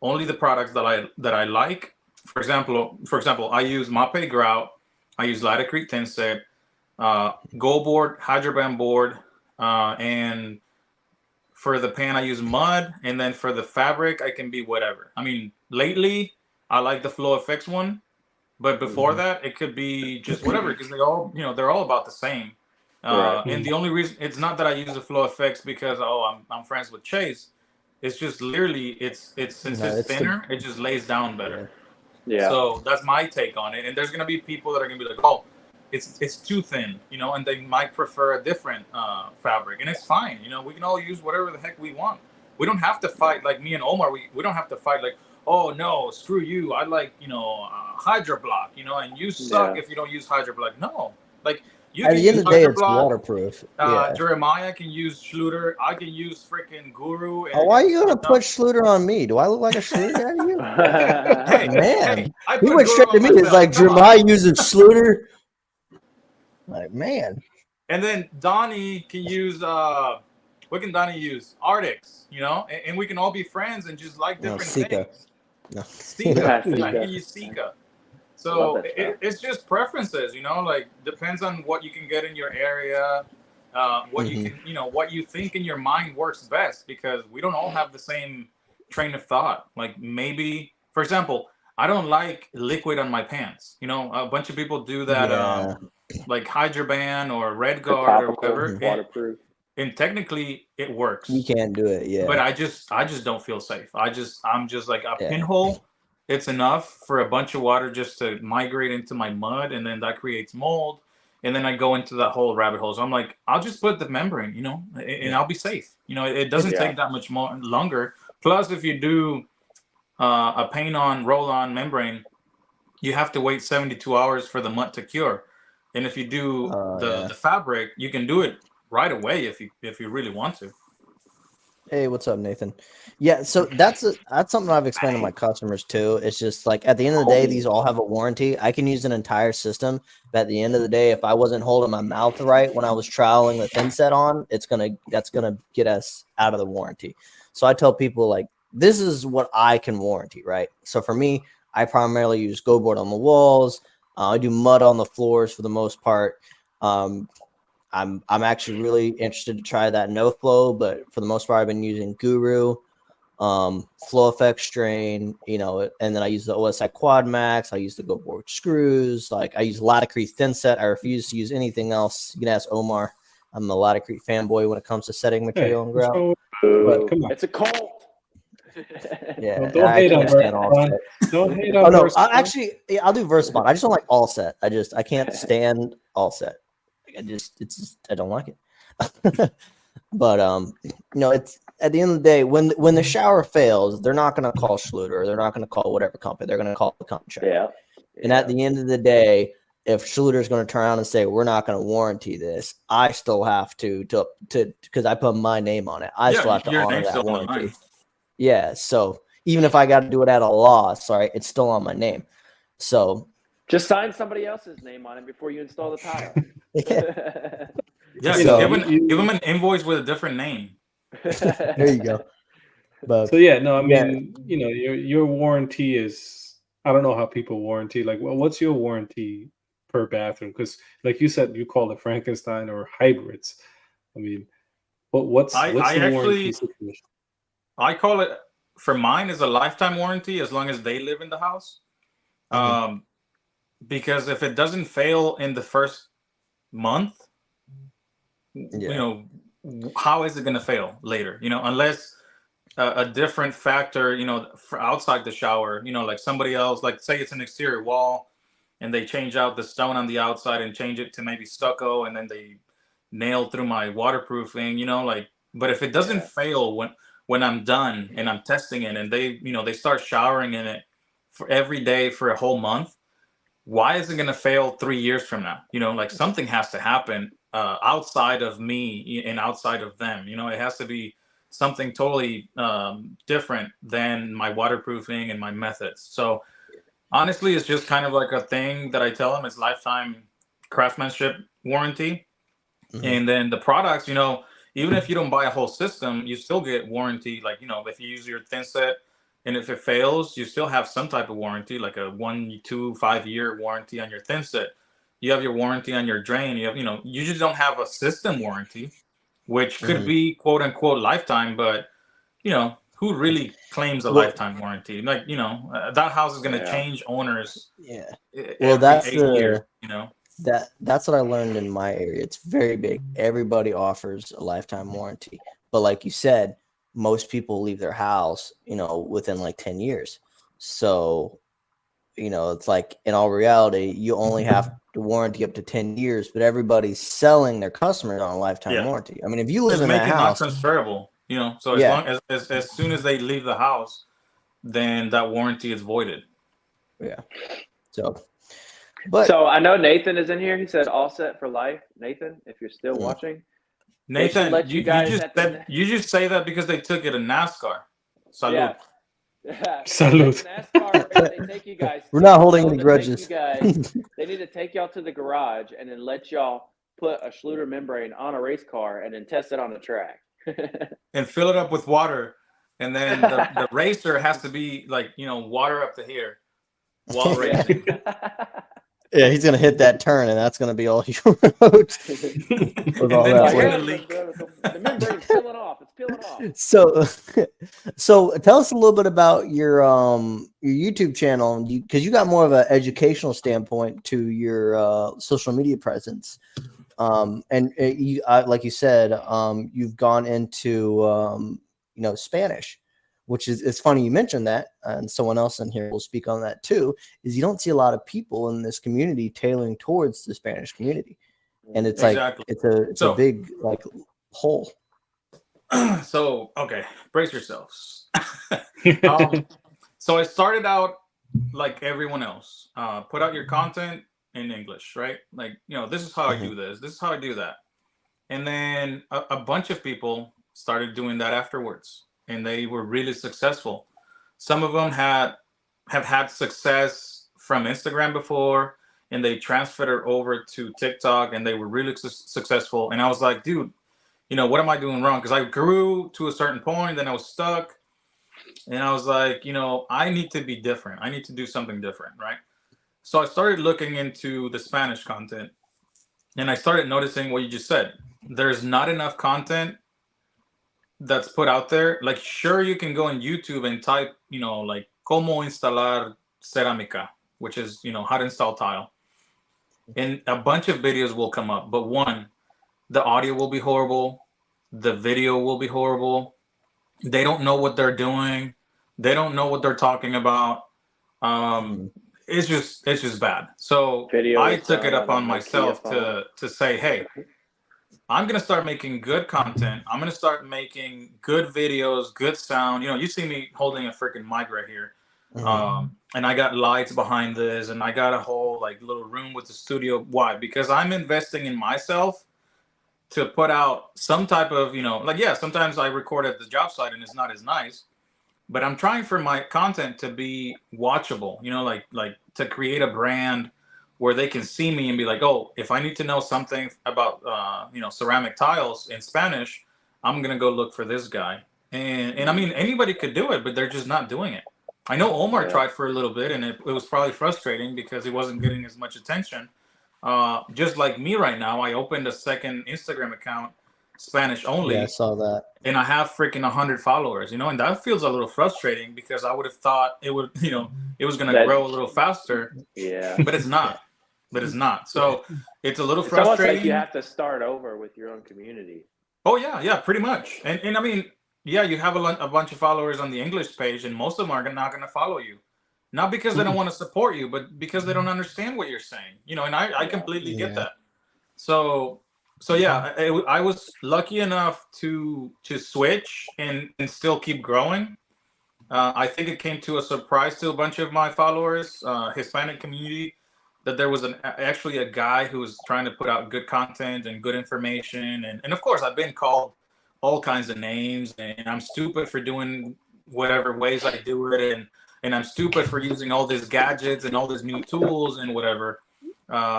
only the products that I like. For example, I use Mape Grout, I use Latacrete Thin Set, Go Board, Hydroban Board, and for the pan I use mud, and then for the fabric I can be whatever. I mean, lately I like the Flow FX one, but before that it could be just whatever, because they all they're all about the same. And the only reason it's not that I use the Flow FX because I'm friends with Chase. It's just literally it's since it's thinner, it just lays down better. Yeah. So that's my take on it. And there's gonna be people that are gonna be like, oh, it's too thin, and they might prefer a different fabric, and it's fine. We can all use whatever the heck we want. We don't have to fight like me and Omar. We don't have to fight like, oh no, screw you. I like Hydro Block, and you suck if you don't use Hydro Block. No, like. At the end of the day, it's waterproof. Jeremiah can use Schluter. I can use freaking Guru. And why are you gonna put Schluter on me? Do I look like a Schluter guy to you? Hey, man, he went straight to me. It's like Jeremiah using Schluter. Like, man. And then Donnie can use. What can Donnie use? Arctics. And we can all be friends and just like different things. Sika. I can use Sika. So it's just preferences, like depends on what you can get in your area, what you can, what you think in your mind works best, because we don't all have the same train of thought. Like maybe, for example, I don't like liquid on my pants. A bunch of people do that, like Hydroban or Red Guard or whatever. Waterproof. And technically it works. You can't do it, But I just don't feel safe. I'm just like a pinhole. It's enough for a bunch of water just to migrate into my mud, and then that creates mold, and then I go into that whole rabbit hole. So I'm like, I'll just put the membrane, and I'll be safe. It doesn't take that much more longer. Plus, if you do a paint-on, roll-on membrane, you have to wait 72 hours for the mud to cure. And if you do the fabric, you can do it right away if you really want to. Hey, what's up, Nathan? Yeah, so that's something I've explained to my customers too. It's just like at the end of the day, these all have a warranty. I can use an entire system, but at the end of the day, if I wasn't holding my mouth right when I was trialing the thin set on, that's gonna get us out of the warranty. So I tell people, like, this is what I can warranty, right? So for me, I primarily use Go Board on the walls. I do mud on the floors for the most part. I'm actually really interested to try that no flow, but for the most part, I've been using Guru, Flow Effect Strain, and then I use the OSI Quad Max. I use the Go Board screws. Like I use Latacrete Thin Set. I refuse to use anything else. You can ask Omar. I'm a Latacrete fanboy when it comes to setting material and grout. But come on, it's a cult. Yeah, well, don't hate on Versabond. Don't hate on. Oh no, I'll do Versabond. I just don't like all set. I can't stand all set. I don't like it. But it's at the end of the day, when the shower fails, they're not going to call Schluter, or they're not going to call whatever company. They're going to call the contractor. Yeah. And at the end of the day, if Schluter's going to turn around and say we're not going to warranty this, I still have to because I put my name on it. I still have to your honor name's that still on the warranty. line. Yeah. So even if I got to do it at a loss, right, it's still on my name. So just sign somebody else's name on it before you install the tile. Yeah, So- give them an invoice with a different name. there you go. But So yeah, no, I Yeah. mean, your warranty is, I don't know how people warranty. Like, well, what's your warranty per bathroom? Because, like you said, you call it Frankenstein or hybrids. I mean, what's I the actually- warranty situation? I call it, for mine, is a lifetime warranty as long as they live in the house. Mhm. Because if it doesn't fail in the first month, Yeah. how is it going to fail later? Unless a different factor, for outside the shower, like somebody else, like say it's an exterior wall and they change out the stone on the outside and change it to maybe stucco, and then they nail through my waterproofing, but if it doesn't fail when I'm done and I'm testing it and they start showering in it for every day for a whole month, why is it going to fail 3 years from now? Like something has to happen outside of me and outside of them. It has to be something totally different than my waterproofing and my methods. So honestly, it's just kind of like a thing that I tell them. It's lifetime craftsmanship warranty. Mhm. And then the products, even if you don't buy a whole system, you still get warranty. Like, if you use your thin set and if it fails, you still have some type of warranty, like a 1, 2, 5-year warranty on your thin set. You have your warranty on your drain. You have, you just don't have a system warranty, which could Mhm. be quote unquote lifetime, but who really claims a Well- lifetime warranty? Like, that house is going to change owners Yeah. every that's 8 years, That's what I learned in my area. It's very big. Everybody offers a lifetime warranty. But like you said, most people leave their house, within like 10 years. So, it's like in all reality, you only have to warranty up to 10 years, but everybody's selling their customers on a lifetime Yeah. warranty. I mean, if you live Just in make that it house, non-transferable, so as Yeah. long as soon as they leave the house, then that warranty is voided. yeah. So, but So I know Nathan is in here. He said all set for life. Nathan, if you're still Mm. watching, They should Nathan, let you, you guys just at the- said, you just say that because they took it in NASCAR. Salute. Yeah. Salute. NASCAR race, they take you guys. We're not holding tell any them to take grudges. You guys, they need to take y'all to the garage and then let y'all put a Schluter membrane on a race car and then test it on the track. And fill it up with water, and then the racer has to be like, water up to here while racing. yeah, he's gonna hit that turn, and that's gonna be all he wrote. And all then that he's work. gonna leak. The membrane's peeling off. It's peeling off. So tell us a little bit about your YouTube channel, because you got more of an educational standpoint to your social media presence, and you, like you said, you've gone into Spanish, which is, it's funny you mentioned that, and someone else in here will speak on that too. Is you don't see a lot of people in this community tailoring towards the Spanish community, and it's Exactly. like it's a big like hole. So, okay, brace yourselves. So I started out like everyone else. Put out your content in English, right? Like, this is how I do this. This is how I do that. And then a bunch of people started doing that afterwards, and they were really successful. Some of them have had success from Instagram before, and they transferred it over to TikTok, and they were really successful. And I was like, dude, what am I doing wrong? Because I grew to a certain point, then I was stuck. And I was like, I need to be different. I need to do something different, right? So I started looking into the Spanish content, and I started noticing what you just said. There's not enough content that's put out there. Like, sure, you can go on YouTube and type, like, cómo instalar cerámica, which is, how to install tile. And a bunch of videos will come up. But one, the audio will be horrible. The video will be horrible. They don't know what they're doing. They don't know what they're talking about. It's just bad. So Video I is took it done up on a Nokia myself phone. to say, hey, I'm gonna start making good content. I'm gonna start making good videos, good sound. You know, you see me holding a freaking mic right here, and I got lights behind this, and I got a whole like little room with the studio. Why? Because I'm investing in myself to put out some type of, you know, like, yeah, sometimes I record at the job site and it's not as nice, but I'm trying for my content to be watchable. You know, like to create a brand where they can see me and be like, oh, if I need to know something about you know, ceramic tiles in Spanish, I'm gonna go look for this guy. And I mean, anybody could do it, but they're just not doing it. I know Omar tried for a little bit, and it was probably frustrating because he wasn't getting as much attention. Just like me right now, I opened a second Instagram account, Spanish only. Yeah, I saw that. And I have freaking 100 followers, you know, and that feels a little frustrating because I would have thought it would, you know, it was going to grow a little faster. Yeah. But it's not. But it's not. So it's a little It's almost frustrating. like you have to start over with your own community. Oh, yeah, pretty much. And I mean, yeah, you have a bunch of followers on the English page, and most of them are not going to follow you. Not because they don't want to support you, but because they don't understand what you're saying. You know, and I completely get that. So yeah, I was lucky enough to switch and still keep growing. I think it came to a surprise to a bunch of my followers, Hispanic community, that there was actually a guy who was trying to put out good content and good information. And of course, I've been called all kinds of names, and I'm stupid for doing whatever ways I do it, and I'm stupid for using all these gadgets and all these new tools and whatever,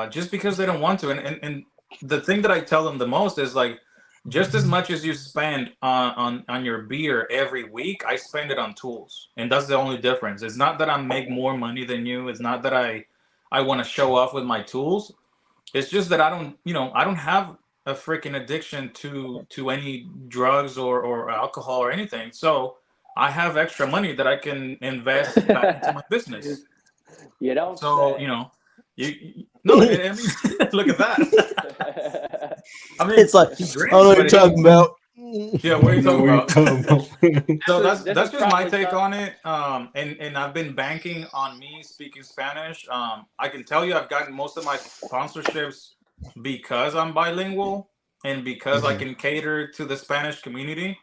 just because they don't want to. And the thing that I tell them the most is like, just as much as you spend on your beer every week, I spend it on tools, and that's the only difference. It's not that I make more money than you. It's not that I want to show off with my tools. It's just that I don't have a freaking addiction to any drugs or alcohol or anything. So I have extra money that I can invest back into my business. You don't. So say. You know, no. I mean, look at that. I mean, It's like, I don't know what you're talking about. Yeah, what are you talking about? So that's This just is my probably take tough. on it. And I've been banking on me speaking Spanish. I can tell you I've gotten most of my sponsorships because I'm bilingual and because I can cater to the Spanish community.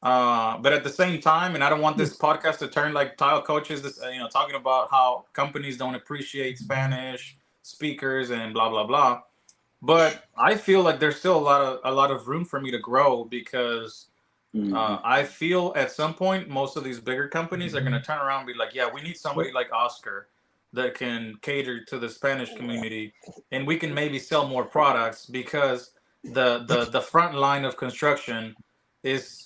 But at the same time, and I don't want this podcast to turn like tile coaches, talking about how companies don't appreciate Spanish speakers and blah blah blah. But I feel like there's still a lot of room for me to grow because I feel at some point most of these bigger companies are going to turn around and be like, yeah, we need somebody like Oscar that can cater to the Spanish community, and we can maybe sell more products because the front line of construction is,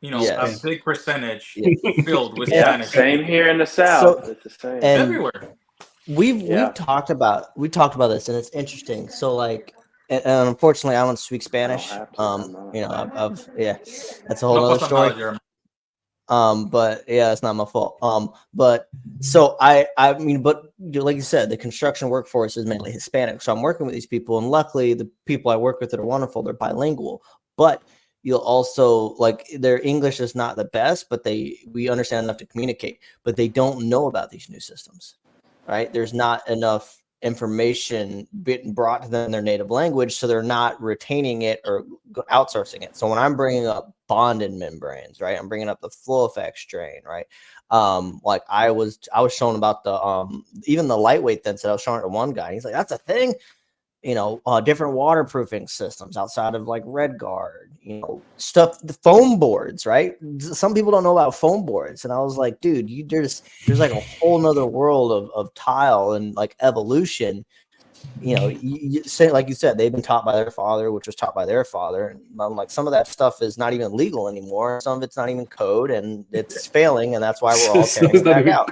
a big percentage filled with Spanish. Same here in the South. It's the same. And everywhere. We've talked about this, and it's interesting. So like, and unfortunately, I don't speak Spanish. That's a whole other story. But yeah, it's not my fault. But so I mean, but like you said, the construction workforce is mainly Hispanic. So I'm working with these people, and luckily, the people I work with that are wonderful. They're bilingual, but you'll also like their English is not the best, but we understand enough to communicate. But they don't know about these new systems. Right? There's not enough information being brought to them in their native language, so they're not retaining it or outsourcing it. So when I'm bringing up bonded membranes, right, I'm bringing up the flow effects drain, right? Like I was showing about the even the lightweight things that I was showing it to one guy. He's like, that's a thing. Different waterproofing systems outside of like Red Guard, stuff, the foam boards, right? Some people don't know about foam boards. And I was like, dude, there's like a whole nother world of tile and like evolution. You say, like you said, they've been taught by their father, which was taught by their father. And I'm like, some of that stuff is not even legal anymore. Some of it's not even code, and it's failing. And that's why we're all tearing it back out.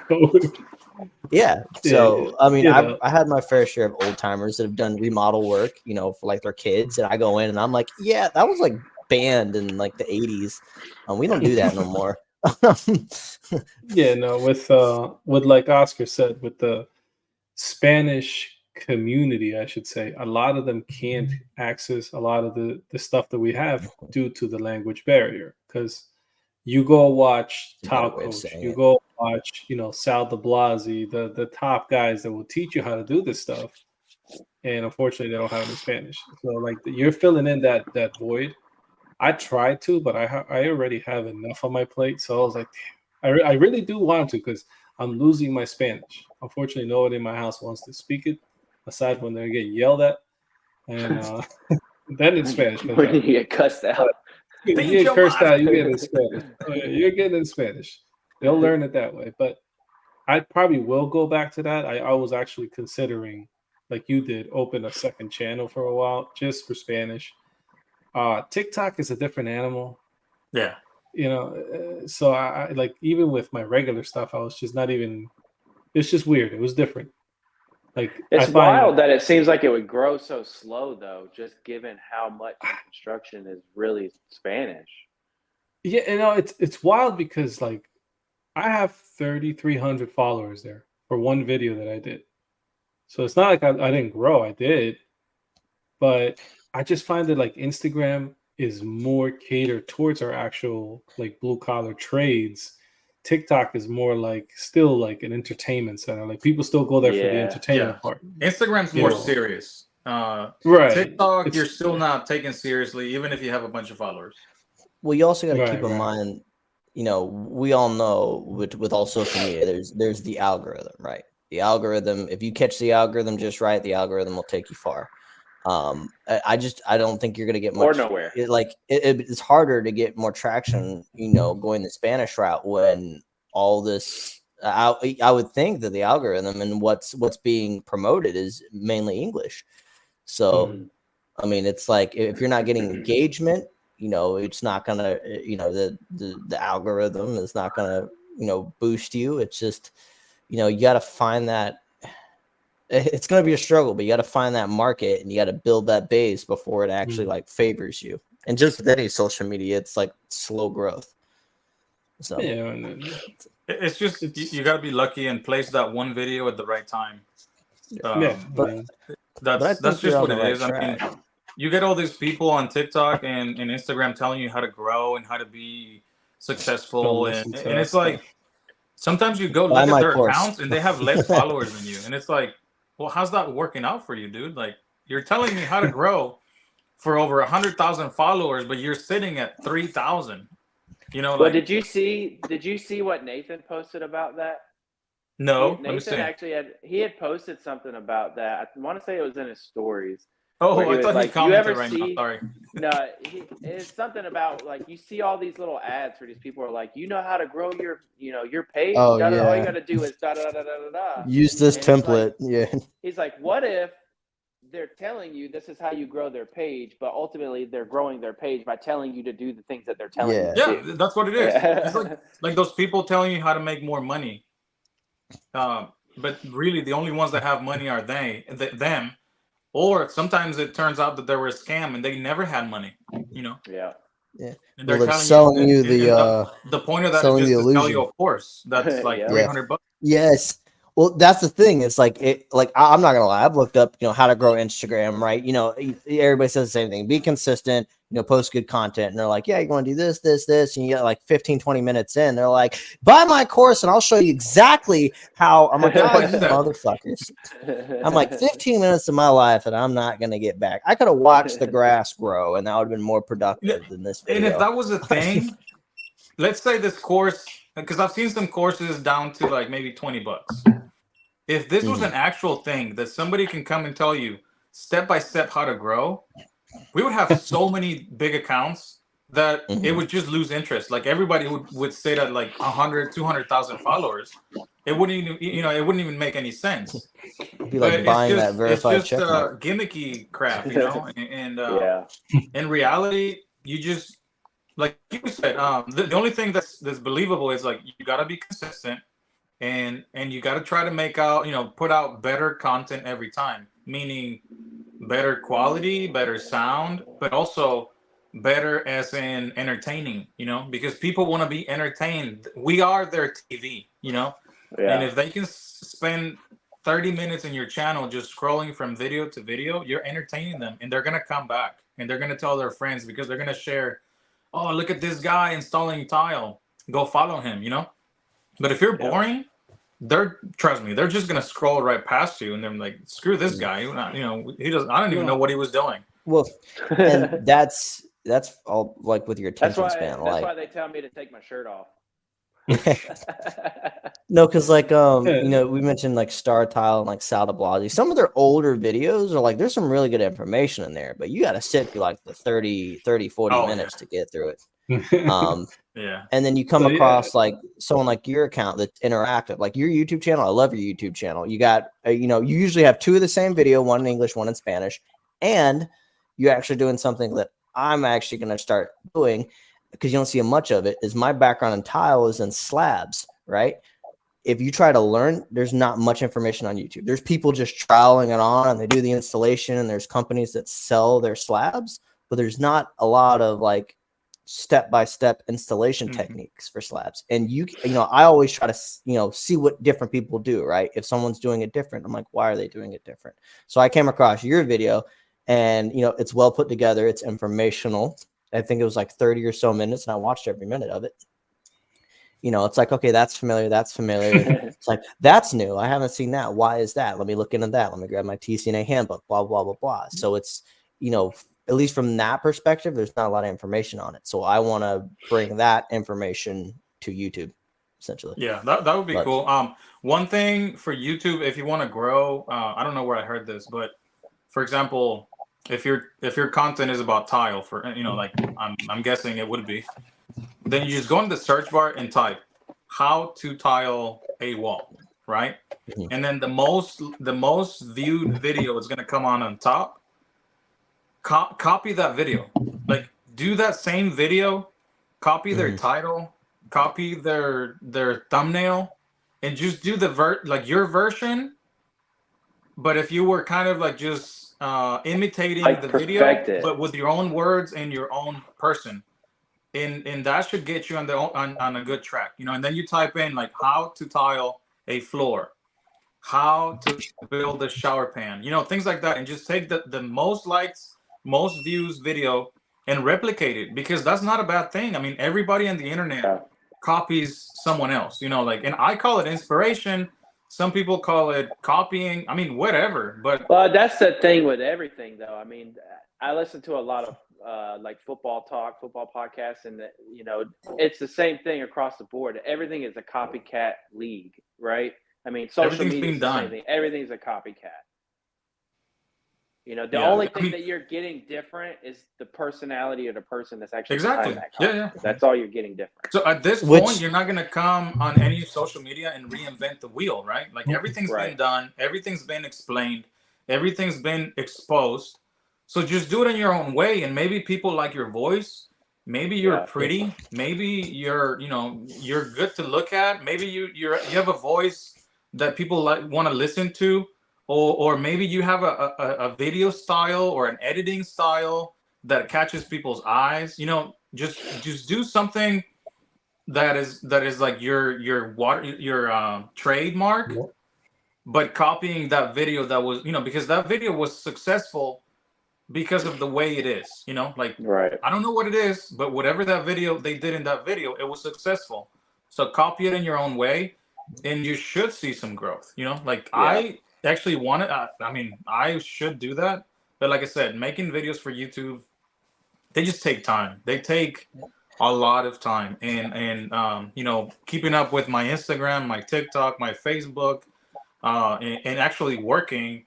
Yeah. So, I mean, I had my fair share of old timers that have done remodel work, for like their kids. And I go in and I'm like, yeah, that was like banned in like the 80s. We don't do that no more. Yeah, no, with like Oscar said, with the Spanish community, I should say, a lot of them can't access a lot of the stuff that we have due to the language barrier. Because you go watch Tile Coach, you go watch, Sal de Blasi, the top guys that will teach you how to do this stuff. and unfortunately, they don't have it in Spanish. So like you're filling in that void. I tried to, but I already have enough on my plate. So I was like, I really do want to because I'm losing my Spanish. Unfortunately, nobody in my house wants to speak it, aside when they get yelled at, and then in Spanish comes When you out. get cussed out. You get cursed out, you get in Spanish. Oh, yeah, you're getting in Spanish. They'll learn it that way. But I probably will go back to that. I was actually considering, like you did, open a second channel for a while just for Spanish. TikTok is a different animal. Yeah. You know, so I like even with my regular stuff, I was just not even. It's just weird. It was different. Like It's wild that it seems like it would grow so slow, though, just given how much construction is really Spanish. Yeah, you know, it's wild because like I have 3,300 followers there for one video that I did. So it's not like I didn't grow. I did, but I just find that like Instagram is more catered towards our actual like blue collar trades. TikTok is more like still like an entertainment center. Like people still go there for the entertainment part. Instagram's more serious. Right. TikTok, you're still not taken seriously, even if you have a bunch of followers. Well, you also got to keep in mind, you know, we all know with all social media, there's the algorithm, right? The algorithm, if you catch the algorithm just right, the algorithm will take you far. I don't think you're going to get much. Or nowhere. It's harder to get more traction, you know, going the Spanish route when all this. I would think that the algorithm and what's being promoted is mainly English. So, I mean, it's like if you're not getting engagement, you know, it's not gonna, you know, the algorithm is not gonna, you know, boost you. It's just, you know, you got to find that. It's going to be a struggle, but you got to find that market and you got to build that base before it actually like favors you. And just with any social media, it's like slow growth. So yeah, it's just you got to be lucky and place that one video at the right time. That's just what it is. I mean, you get all these people on TikTok and Instagram telling you how to grow and how to be successful, and it's like sometimes you go look at their accounts and they have less followers than you, and it's like, well, how's that working out for you, dude? Like, you're telling me how to grow for over 100,000 followers, but you're sitting at 3,000. You know, well, did you see what Nathan posted about that? No, Nathan actually had posted something about that. I want to say it was in his stories. Oh, I thought he commented right now. Sorry. No, it's something about like you see all these little ads where these people are like, you know how to grow your, you know, your page. Oh, all you got to do is da da da da da da. Use this template. He's like, what if they're telling you this is how you grow their page, but ultimately they're growing their page by telling you to do the things that they're telling you to do. Yeah, that's what it is. It's like those people telling you how to make more money. But really, the only ones that have money are them. Or sometimes it turns out that they were a scam and they never had money, you know? Yeah. Yeah. And they're selling you the point of that is just to sell you a course that's like $300. Yes. Well, that's the thing. It's like I'm not gonna lie. I've looked up, you know, how to grow Instagram, right? You know, everybody says the same thing. Be consistent, you know, post good content. And they're like, yeah, you want to do this, and you get like 15, 20 minutes in. They're like, buy my course and I'll show you exactly how. I'm like, oh, you motherfuckers. I'm like 15 minutes of my life and I'm not gonna get back. I could have watched the grass grow and that would have been more productive than this video. And if that was a thing, let's say this course, because I've seen some courses down to like maybe $20. If this was an actual thing that somebody can come and tell you step by step how to grow, we would have so many big accounts that it would just lose interest. Like everybody would say that like 100, 200,000 followers, it wouldn't even, you know, it wouldn't even make any sense. It'd be like buying that verified check mark. Gimmicky crap, you know, and in reality, you just, like you said, the only thing that's believable is like you got to be consistent. And you got to try to make out, you know, put out better content every time, meaning better quality, better sound, but also better as in entertaining, you know, because people want to be entertained. We are their TV, you know, and if they can spend 30 minutes in your channel just scrolling from video to video, you're entertaining them and they're going to come back and they're going to tell their friends because they're going to share, oh, look at this guy installing tile. Go follow him, you know. But if you're boring, trust me, they're just gonna scroll right past you, and they're like, "Screw this guy." You know, he doesn't. I don't even know what he was doing. Well, and that's all like with your That's attention why. span. That's Like, why they tell me to take my shirt off. no, because like Yeah. you know, we mentioned like Star Tile and like Sal de Blasi. Some of their older videos are like there's some really good information in there, but you got to sit through like the 30, 40 Oh, minutes to get through it. Yeah. And then you come So, yeah. across like someone like your account that's interactive, like your YouTube channel. I love your YouTube channel. You got, you know, you usually have two of the same video, one in English, one in Spanish, and you're actually doing something that I'm actually going to start doing because you don't see much of it. Is my background in tile is in slabs, right? If you try to learn, there's not much information on YouTube. There's people just trialing it on and they do the installation, and there's companies that sell their slabs, but there's not a lot of like step-by-step installation techniques for slabs. And you know, I always try to, you know, see what different people do, right? If someone's doing it different, I'm like, why are they doing it different? So I came across your video, and you know, it's well put together, it's informational. I think it was like 30 or so minutes, and I watched every minute of it. You know, it's like, okay, that's familiar, that's familiar. It's like, that's new, I haven't seen that. Why is that? Let me look into that. Let me grab my TCNA handbook, blah blah blah blah. So it's, you know, at least from that perspective, there's not a lot of information on it. So I want to bring that information to YouTube, essentially. Yeah, that would be But- cool. One thing for YouTube, if you want to grow, I don't know where I heard this, but for example, if your content is about tile, for you know, like I'm guessing it would be, then you just go in the search bar and type how to tile a wall, right? Mhm. And then the most viewed video is gonna come on top. Copy that video, like do that same video, copy their title, copy their thumbnail, and just do like your version. But if you were kind of like just imitating Like the perfect video, it. but with your own words and your own person, and that should get you on a good track, you know. And then you type in like how to tile a floor, how to build a shower pan, you know, things like that, and just take the most likes, most views video and replicate it, because that's not a bad thing. I mean, everybody on the internet copies someone else, you know, like, and I call it inspiration. Some people call it copying. I mean, whatever. But well, that's the thing with everything, though. I mean, I listen to a lot of like football podcasts, and you know, it's the same thing across the board. Everything is a copycat league, right? I mean, social Everything's media being is the same done. thing. Everything's a copycat. You know, the Yeah, only I thing mean- that you're getting different is the personality of the person that's actually Exactly. behind that Yeah, content. yeah. That's all you're getting different. So at this Which- point, you're not gonna come on any social media and reinvent the wheel, right? Like everything's been Right. done, everything's been explained, everything's been exposed. So just do it in your own way, and maybe people like your voice. Maybe you're Yeah. pretty. Maybe you're, you know, you're good to look at. Maybe you have a voice that people like want to listen to, or maybe you have a video style or an editing style that catches people's eyes. You know, just do something that is like your trademark, but copying that video that was, you know, because that video was successful because of the way it is, you know, like, Right. I don't know what it is, but whatever that video they did in that video, it was successful. So copy it in your own way, and you should see some growth, you know. Like, Yeah. I actually wanted, I mean, I should do that, but like I said, making videos for YouTube, they just take time. They take a lot of time, and you know, keeping up with my Instagram, my TikTok, my Facebook, and actually working,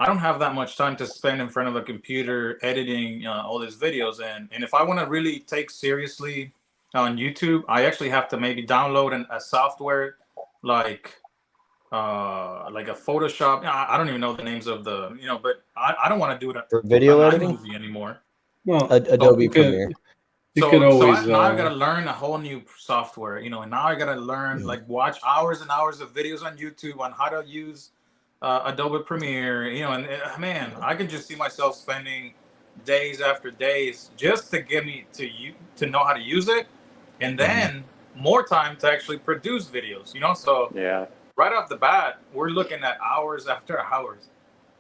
I don't have that much time to spend in front of a computer editing all these videos. And if I want to really take seriously on YouTube, I actually have to maybe download a software like a Photoshop. I don't even know the names of the, you know, but I don't want to do it For video on editing? iMovie anymore. Well, Adobe you could- Premiere. you So, could so always. now I gotta learn a whole new software, you know, and now I gotta learn, Mhm. like, watch hours and hours of videos on YouTube on how to use Adobe Premiere, you know, and man, I can just see myself spending days after days just to get me to know how to use it, and then more time to actually produce videos, you know. So Yeah. right off the bat, we're looking at hours after hours,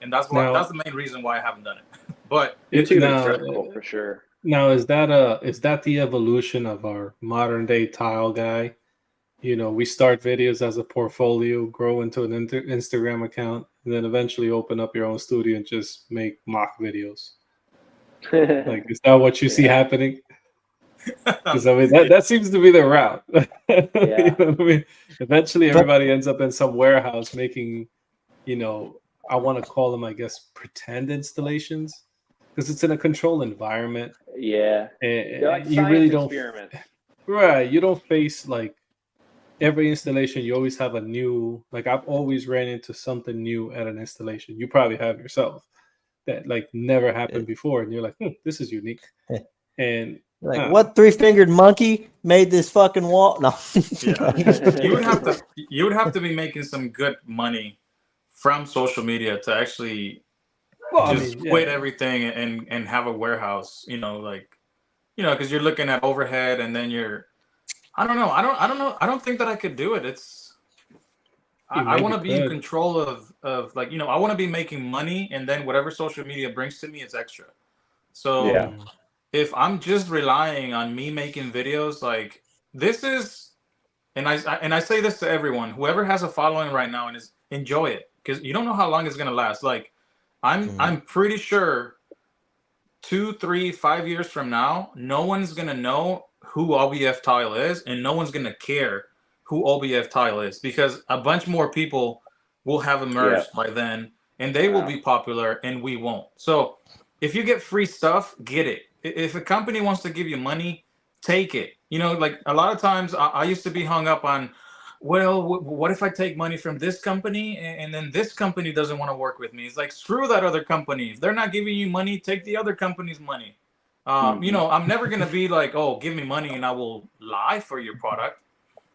and that's why Now- that's the main reason why I haven't done it. But YouTube now, is critical for sure. now, is that the evolution of our modern day tile guy? we start videos as a portfolio, grow into an Instagram account, and then eventually open up your own studio and just make mock videos. Like, is that what you see happening? Because I mean, that seems to be the route. You know what I mean? Eventually, everybody ends up in some warehouse making, I want to call them, I guess, pretend installations, because it's in a controlled environment. Yeah, And they're like you science really don't, experiments. right? You don't face like every installation. You always have a new, like I've always ran into something new at an installation. You probably have yourself that like never happened before, and you're like, this is unique. And like, what 3-fingered monkey made this fucking wall? No. Yeah. you would have to be making some good money from social media to actually quit everything and have a warehouse, because you're looking at overhead, and then I don't know. I don't think that I could do it. I want to be in control of like, I want to be making money, and then whatever social media brings to me is extra. So if I'm just relying on me making videos, like this is, and I say this to everyone, whoever has a following right now, and is enjoy it, because you don't know how long it's gonna last. Like I'm pretty sure 2, 3, 5 years from now, no one's gonna know who OBF Tile is, and no one's gonna care who OBF Tile is, because a bunch more people will have emerged by then, and they will be popular, and we won't. So if you get free stuff, get it. If a company wants to give you money, take it. Like a lot of times I used to be hung up on, well, what if I take money from this company and then this company doesn't want to work with me? It's like, screw that other company. If they're not giving you money, take the other company's money. I'm never going to be like, oh, give me money and I will lie for your product.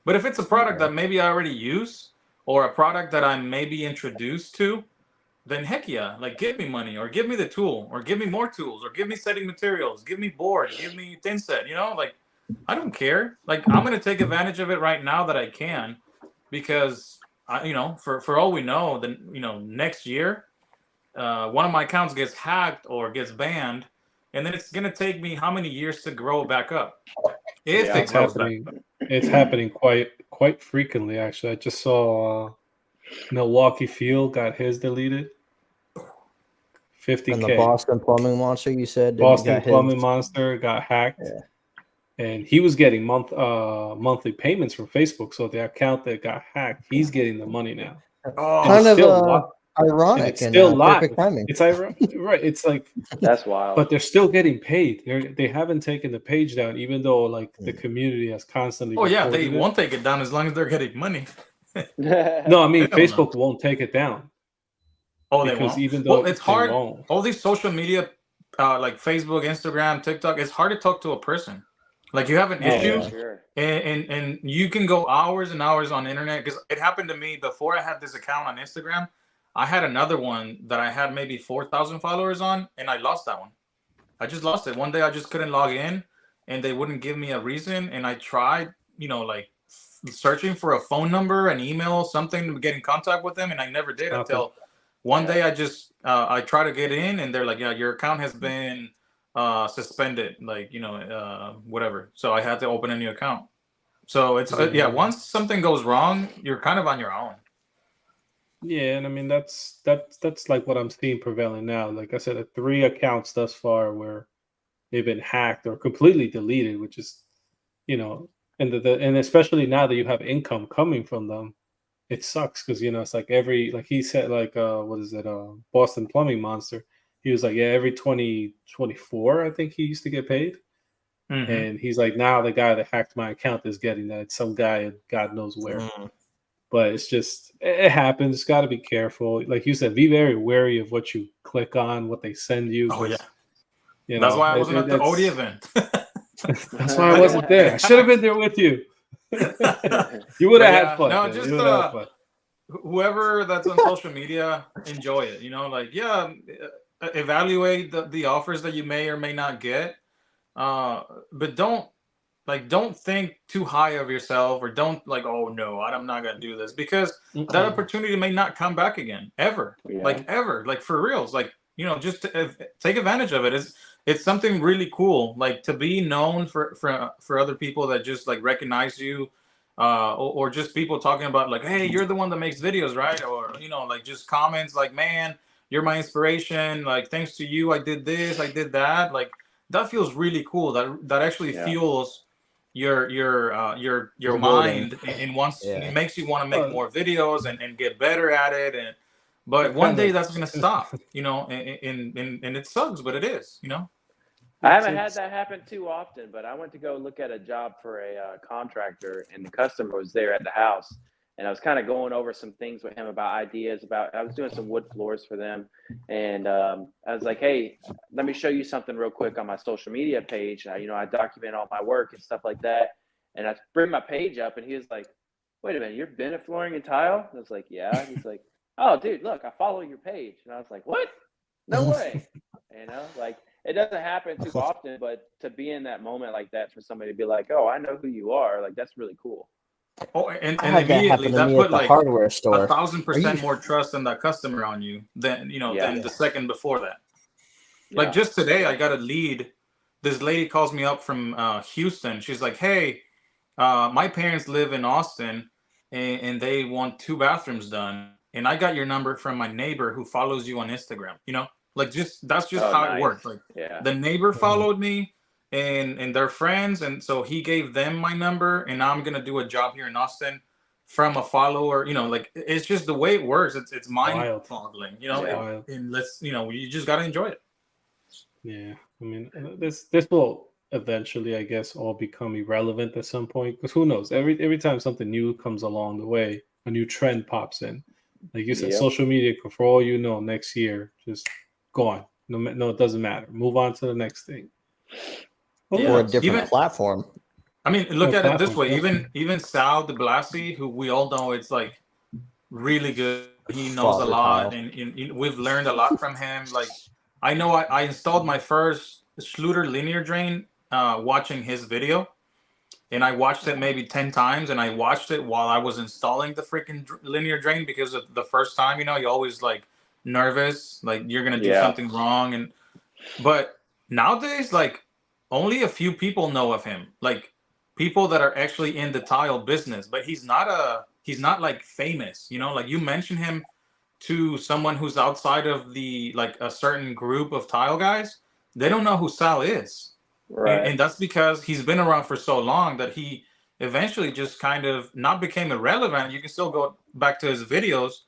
But if it's a product that maybe I already use, or a product that I'm maybe introduced to, then heck yeah, like give me money, or give me the tool, or give me more tools, or give me setting materials, give me board, give me thin set, like I don't care. Like I'm going to take advantage of it right now that I can, because for all we know, then, next year, one of my accounts gets hacked or gets banned, and then it's going to take me how many years to grow back up? If it grows back up. It's happening quite frequently, actually. I just saw Milwaukee Field got his deleted. 50K. And the Boston Plumbing Monster, you said? Boston Plumbing Monster got hacked. Yeah. And he was getting monthly payments from Facebook. So the account that got hacked, he's getting the money now. Oh, kind of ironic. It's still live. Perfect timing. It's ironic, right? It's like that's wild. But they're still getting paid. They haven't taken the page down, even though like the community has constantly. Oh yeah, they won't take it down as long as they're getting money. No, I mean Facebook won't take it down. Oh, they won't. Even though it's hard. All these social media, like Facebook, Instagram, TikTok, it's hard to talk to a person. Like you have an issue, and you can go hours and hours on the internet, because it happened to me before I had this account on Instagram. I had another one that I had maybe 4,000 followers on, and I lost that one. I just lost it. One day I just couldn't log in, and they wouldn't give me a reason. And I tried, like searching for a phone number, an email, something to get in contact with them, and I never did until one day I tried to get in, and they're like, yeah, your account has been suspended, like, whatever. So I had to open a new account. So it's once something goes wrong, you're kind of on your own. Yeah, and I mean that's like what I'm seeing prevailing now. Like I said, 3 accounts thus far where they've been hacked or completely deleted, which is, and and especially now that you have income coming from them, it sucks, because it's like like he said, like what is it, Boston Plumbing Monster. He was like, yeah, every 2024, I think he used to get paid. Mm-hmm. And he's like, now the guy that hacked my account is getting that. It's some guy God knows where. Mm. But it's just, it happens. Got to be careful. Like you said, be very wary of what you click on, what they send you. Oh, yeah. That's why I wasn't at the OD event. That's why I wasn't there. I should have been there with you. You would have had fun. No, just whoever that's on social media, enjoy it. Evaluate the offers that you may or may not get. But don't think too high of yourself, or don't like, oh no, I'm not gonna do this, because that opportunity may not come back again ever. Ever, like for reals. Like, just take advantage of it. It's something really cool, like to be known for other people that just like recognize you or just people talking about like, hey, you're the one that makes videos, right? Or like just comments like, man, you're my inspiration. Like, thanks to you, I did this, I did that. Like, that feels really cool. That actually fuels your Rewarding. mind and wants Yeah. it makes you want to make more videos and get better at it. But It one kinda- day that's gonna stop, and it sucks, but it is. I haven't had that happen too often, but I went to go look at a job for a contractor, and the customer was there at the house, and I was kind of going over some things with him about ideas about. I was doing some wood floors for them, and I was like, "Hey, let me show you something real quick on my social media page. I document all my work and stuff like that." And I bring my page up, and he was like, "Wait a minute, you're Bennett Flooring and Tile?" And I was like, "Yeah." He's like, "Oh, dude, look, I follow your page," and I was like, "What? No way!" Like. It doesn't happen too often, but to be in that moment like that for somebody to be like, "Oh, I know who you are," like that's really cool. Oh, and I had that immediately happen to me put at the like hardware store. 1,000% more trust in that customer on you than than the second before that. Like just today, I got a lead. This lady calls me up from Houston. She's like, "Hey, my parents live in Austin, and they want 2 bathrooms done. And I got your number from my neighbor who follows you on Instagram. Like that's just how it worked. Like the neighbor followed me, and they're friends, and so he gave them my number, and now I'm gonna do a job here in Austin from a follower. Like it's just the way it works. It's mind-boggling. And you just gotta enjoy it. Yeah, I mean, this will eventually, I guess, all become irrelevant at some point. Because who knows? Every time something new comes along the way, a new trend pops in. Like you said, social media could, for all you know, next year just gone. No, it doesn't matter. Move on to the next thing. Or a different platform. I mean, look at it this way. Even Sal de Blasi, who we all know, it's like really good. He knows a lot, and we've learned a lot from him. Like I know I installed my first Schluter linear drain watching his video, and I watched it maybe 10 times, and I watched it while I was installing the freaking linear drain because of the first time, you always like nervous, like you're gonna do something wrong, but nowadays, like only a few people know of him, like people that are actually in the tile business, but he's not like famous, like you mention him to someone who's outside of the like a certain group of tile guys, they don't know who Sal is. Right. And that's because he's been around for so long that he eventually just kind of not became irrelevant. You can still go back to his videos,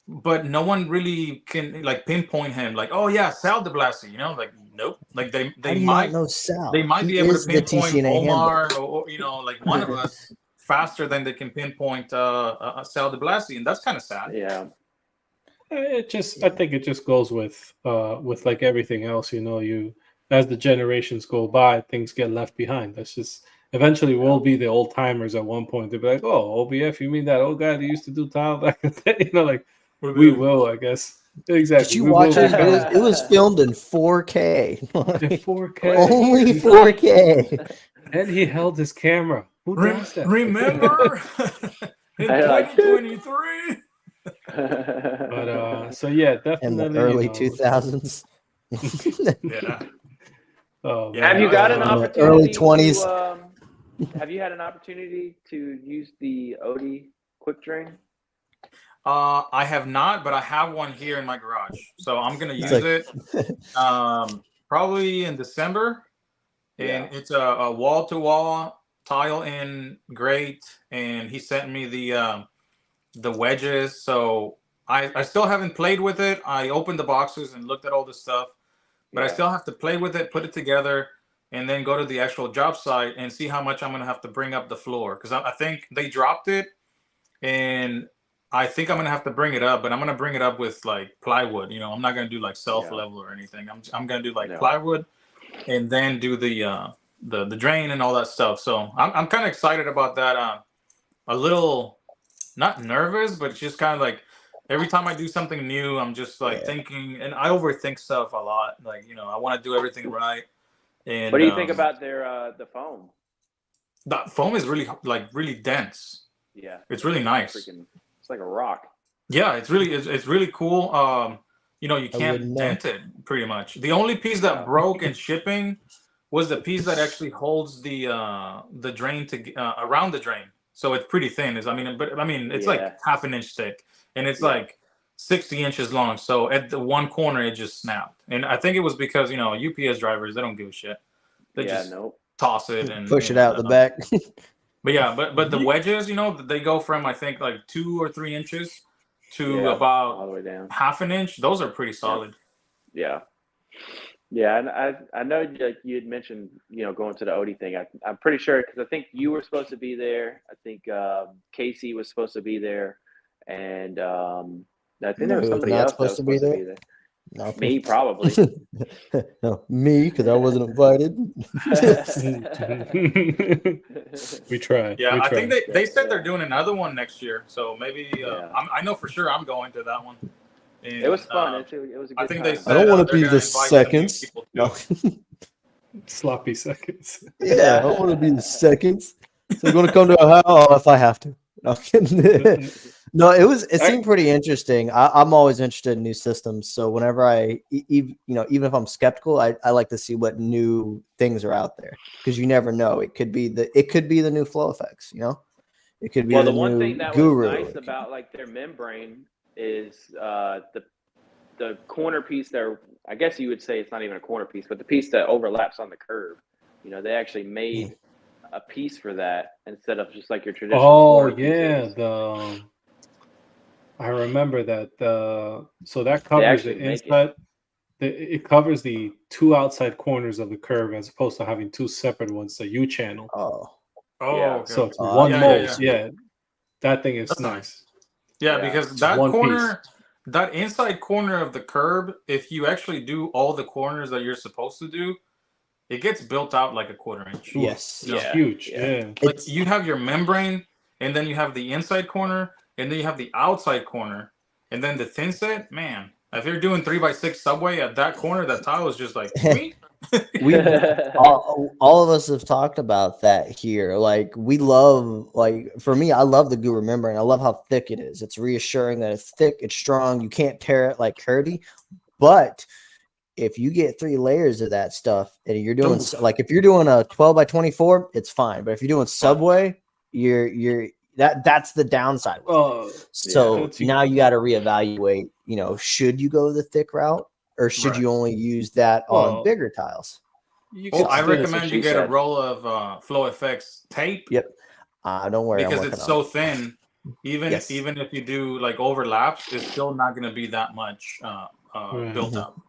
but no one really can like pinpoint him like, oh yeah, Sal de Blasi, like nope. Like they might know Sal. They might be able to pinpoint Omar or like one of us faster than they can pinpoint Sal de Blasi, and that's kind of sad. Yeah. I think it just goes with like everything else, you as the generations go by, things get left behind. That's just eventually we'll be the old timers at one point. They'll be like, oh, OBF, you mean that old guy that used to do tile back in the day? Like we will, I guess. Exactly. Did you watch it? It was filmed in 4K. In 4K. Only 4K. And he held his camera. Who does that? Remember in 2023. But so yeah, definitely in the early 2000s. Yeah. Have you got an opportunity? Early 20s. Have you had an opportunity to use the Odie quick drain? I have not, but I have one here in my garage, so I'm gonna use it. Probably in December, and it's a wall-to-wall tile-in grate, and he sent me the wedges. So I still haven't played with it. I opened the boxes and looked at all the stuff, but I still have to play with it, put it together, and then go to the actual job site and see how much I'm gonna have to bring up the floor, because I think they dropped it, and I think I'm gonna have to bring it up, but I'm gonna bring it up with like plywood. I'm not gonna do like self level or anything. I'm gonna do like plywood, and then do the drain and all that stuff. So I'm kind of excited about that. A little not nervous, but it's just kind of like every time I do something new, I'm just like thinking, and I overthink stuff a lot. Like I want to do everything right. And what do you think about the foam? The foam is really dense. Yeah, it's really nice. It's like a rock. Yeah, it's really cool. You can't dent it pretty much. The only piece that broke in shipping was the piece that actually holds the drain to around the drain. so it's pretty thin. It's like half an inch thick, and it's Yeah. like 60 inches long. So at the one corner, it just snapped, and I think it was because UPS drivers, they don't give a shit. They just nope. toss it and Push it out the back. But yeah, but the wedges, they go from I think like 2 or 3 inches to all about the way down. half an inch. Those are pretty solid. Yeah. Yeah, and I know like you had mentioned, going to the Odie thing. I'm pretty sure because I think you were supposed to be there. I think Casey was supposed to be there, and I think there was Who was somebody not else that was supposed to be there. No. Me, probably. No, me, because I wasn't invited. We tried. Yeah, we I tried. think they said they're doing another one next year. So maybe Yeah. I know for sure I'm going to that one. And, It was fun. It was a good I think time. they said I don't want to they're be gonna the invite some new seconds. people, No. too. Sloppy seconds. Yeah, I don't want to be the seconds. So I'm going to come to Ohio if I have to. No, I'm kidding. No, it seemed pretty interesting. I'm always interested in new systems. So whenever even if I'm skeptical, I like to see what new things are out there because you never know. It could be the new flow effects. It could be Well, the the one new thing that guru. was nice about like their membrane is the corner piece there. I guess you would say it's not even a corner piece, but the piece that overlaps on the curve. They actually made a piece for that instead of just like your traditional. Oh corner yeah, pieces. I remember that. So that covers the actually make inside. It covers the 2 outside corners of the curve as opposed to having 2 separate ones. The U channel. Oh, Oh, Yeah. okay. So it's Oh, one yeah, mold. yeah. Yeah, that thing is That's nice. nice. Yeah, Yeah. because It's that one corner, that inside corner of the curb, if you actually do all the corners that you're supposed to do, it gets built out like a 1/4 inch. yes. It's Yeah. huge. Yeah. Yeah. Like you have your membrane, and then you have the inside corner, and then you have the outside corner, and then the thin set. Man, if you're doing 3x6 subway at that corner, that tile is just like sweet. We all of us have talked about that here. Like we love, like for me, I love the guru membrane. I love how thick it is. It's reassuring that it's thick, it's strong. You can't tear it like Curdy. But if you get 3 layers of that stuff, and you're doing like if you're doing a 12x24, it's fine. But if you're doing subway, that's the downside. So now you got to reevaluate. Should you go the thick route, or should you only use that on bigger tiles? I recommend you get a roll of Flow Effects tape. Yep. Don't worry, because it's so thin. Even if you do like overlaps, it's still not going to be that much built up.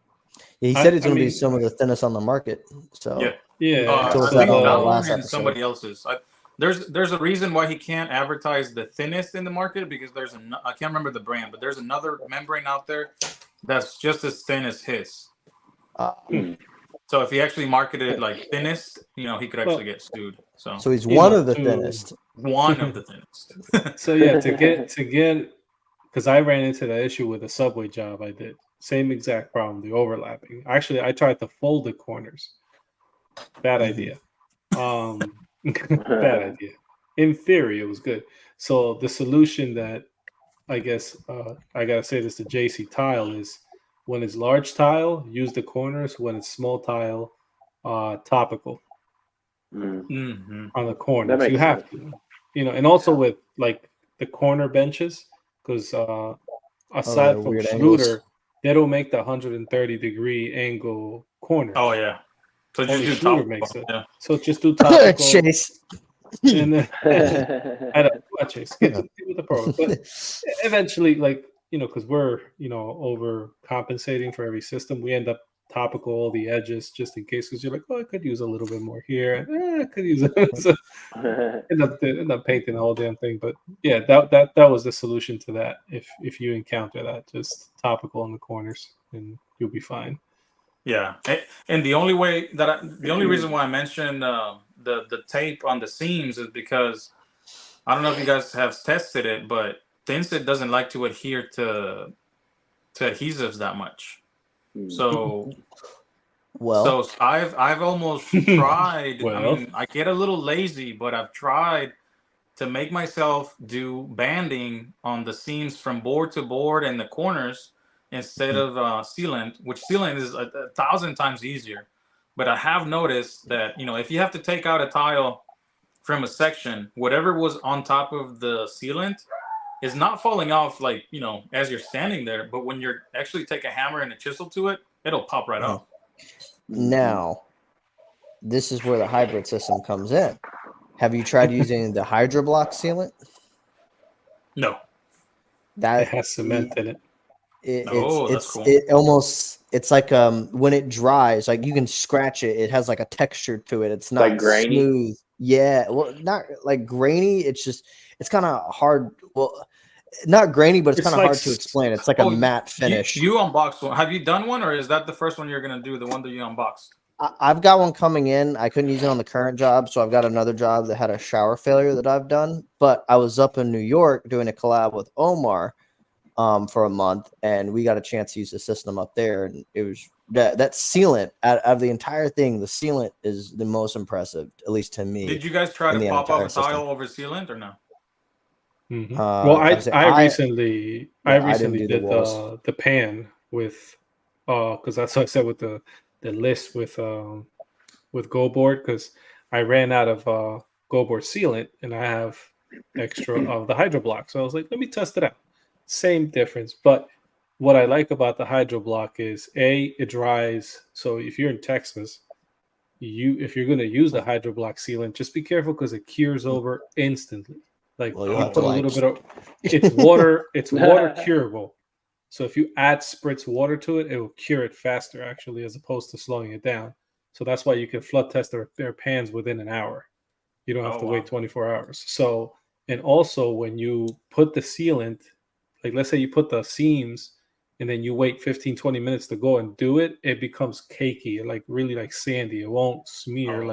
Yeah, he said it's going to be some of the thinnest on the market. So yeah. I think that one and somebody else's. There's a reason why he can't advertise the thinnest in the market because I can't remember the brand, but there's another membrane out there that's just as thin as his. So if he actually marketed it like thinnest, he could actually get sued. So he's one of the thinnest. One of the thinnest. So yeah, to get, because I ran into that issue with a subway job I did. Same exact problem, the overlapping. Actually, I tried to fold the corners. Bad idea. Bad idea. In theory, it was good. So the solution that I guess I gotta say this to JC Tile is when it's large tile, use the corners. When it's small tile, topical on the corners. You have to, and also with like the corner benches, because aside from Schluter, they don't make the 130-degree angle corner. Oh yeah. So just do Schluter topical. makes it. Yeah. So just do topical. Chase. And then Chase, get with the pro. But eventually, because we're overcompensating for every system, we end up topical all the edges just in case, because you're like, I could use a little bit more here. I could use it. So end up painting the whole damn thing. But yeah, that was the solution to that. If you encounter that, just topical in the corners and you'll be fine. Yeah, and the only reason why I mentioned the tape on the seams is because I don't know if you guys have tested it, but Thinset doesn't like to adhere to adhesives that much. So I've almost tried. I get a little lazy, but I've tried to make myself do banding on the seams from board to board and the corners instead of sealant, which sealant is 1,000 times easier. But I have noticed that if you have to take out a tile from a section, whatever was on top of the sealant is not falling off like, as you're standing there, but when you're actually take a hammer and a chisel to it, it'll pop right off. Now, this is where the hybrid system comes in. Have you tried using the HydroBlock sealant? No. That It has cement in it. That's cool. It's like when it dries, like you can scratch it. It has like a texture to it. It's not Like grainy? smooth. Yeah, well, not like grainy. It's kind of hard. Well, not grainy, but it's kind of hard to explain. It's like a matte finish. You unboxed one. Have you done one, or is that the first one you're gonna do? The one that you unboxed? I've got one coming in. I couldn't use it on the current job, so I've got another job that had a shower failure that I've done. But I was up in New York doing a collab with Omar for a month, and we got a chance to use the system up there. And it was that sealant out of the entire thing. The sealant is the most impressive, at least to me. Did you guys try to pop off a tile over sealant or no? Mm-hmm. Well, I recently did the pan with because that's what I said with the list with Go Board, because I ran out of Go Board sealant and I have extra of the HydroBlock, so I was like, let me test it out. Same difference, but what I like about the HydroBlock is it dries. So if you're in Texas, if you're going to use the HydroBlock sealant, just be careful because it cures over instantly. Like you put a little bit of it's water curable. So if you add spritz water to it, it will cure it faster actually, as opposed to slowing it down. So that's why you can flood test their pans within an hour. You don't have to wait 24 hours. So, and also when you put the sealant, like let's say you put the seams and then you wait 15, 20 minutes to go and do it, it becomes cakey, like really like sandy. It won't smear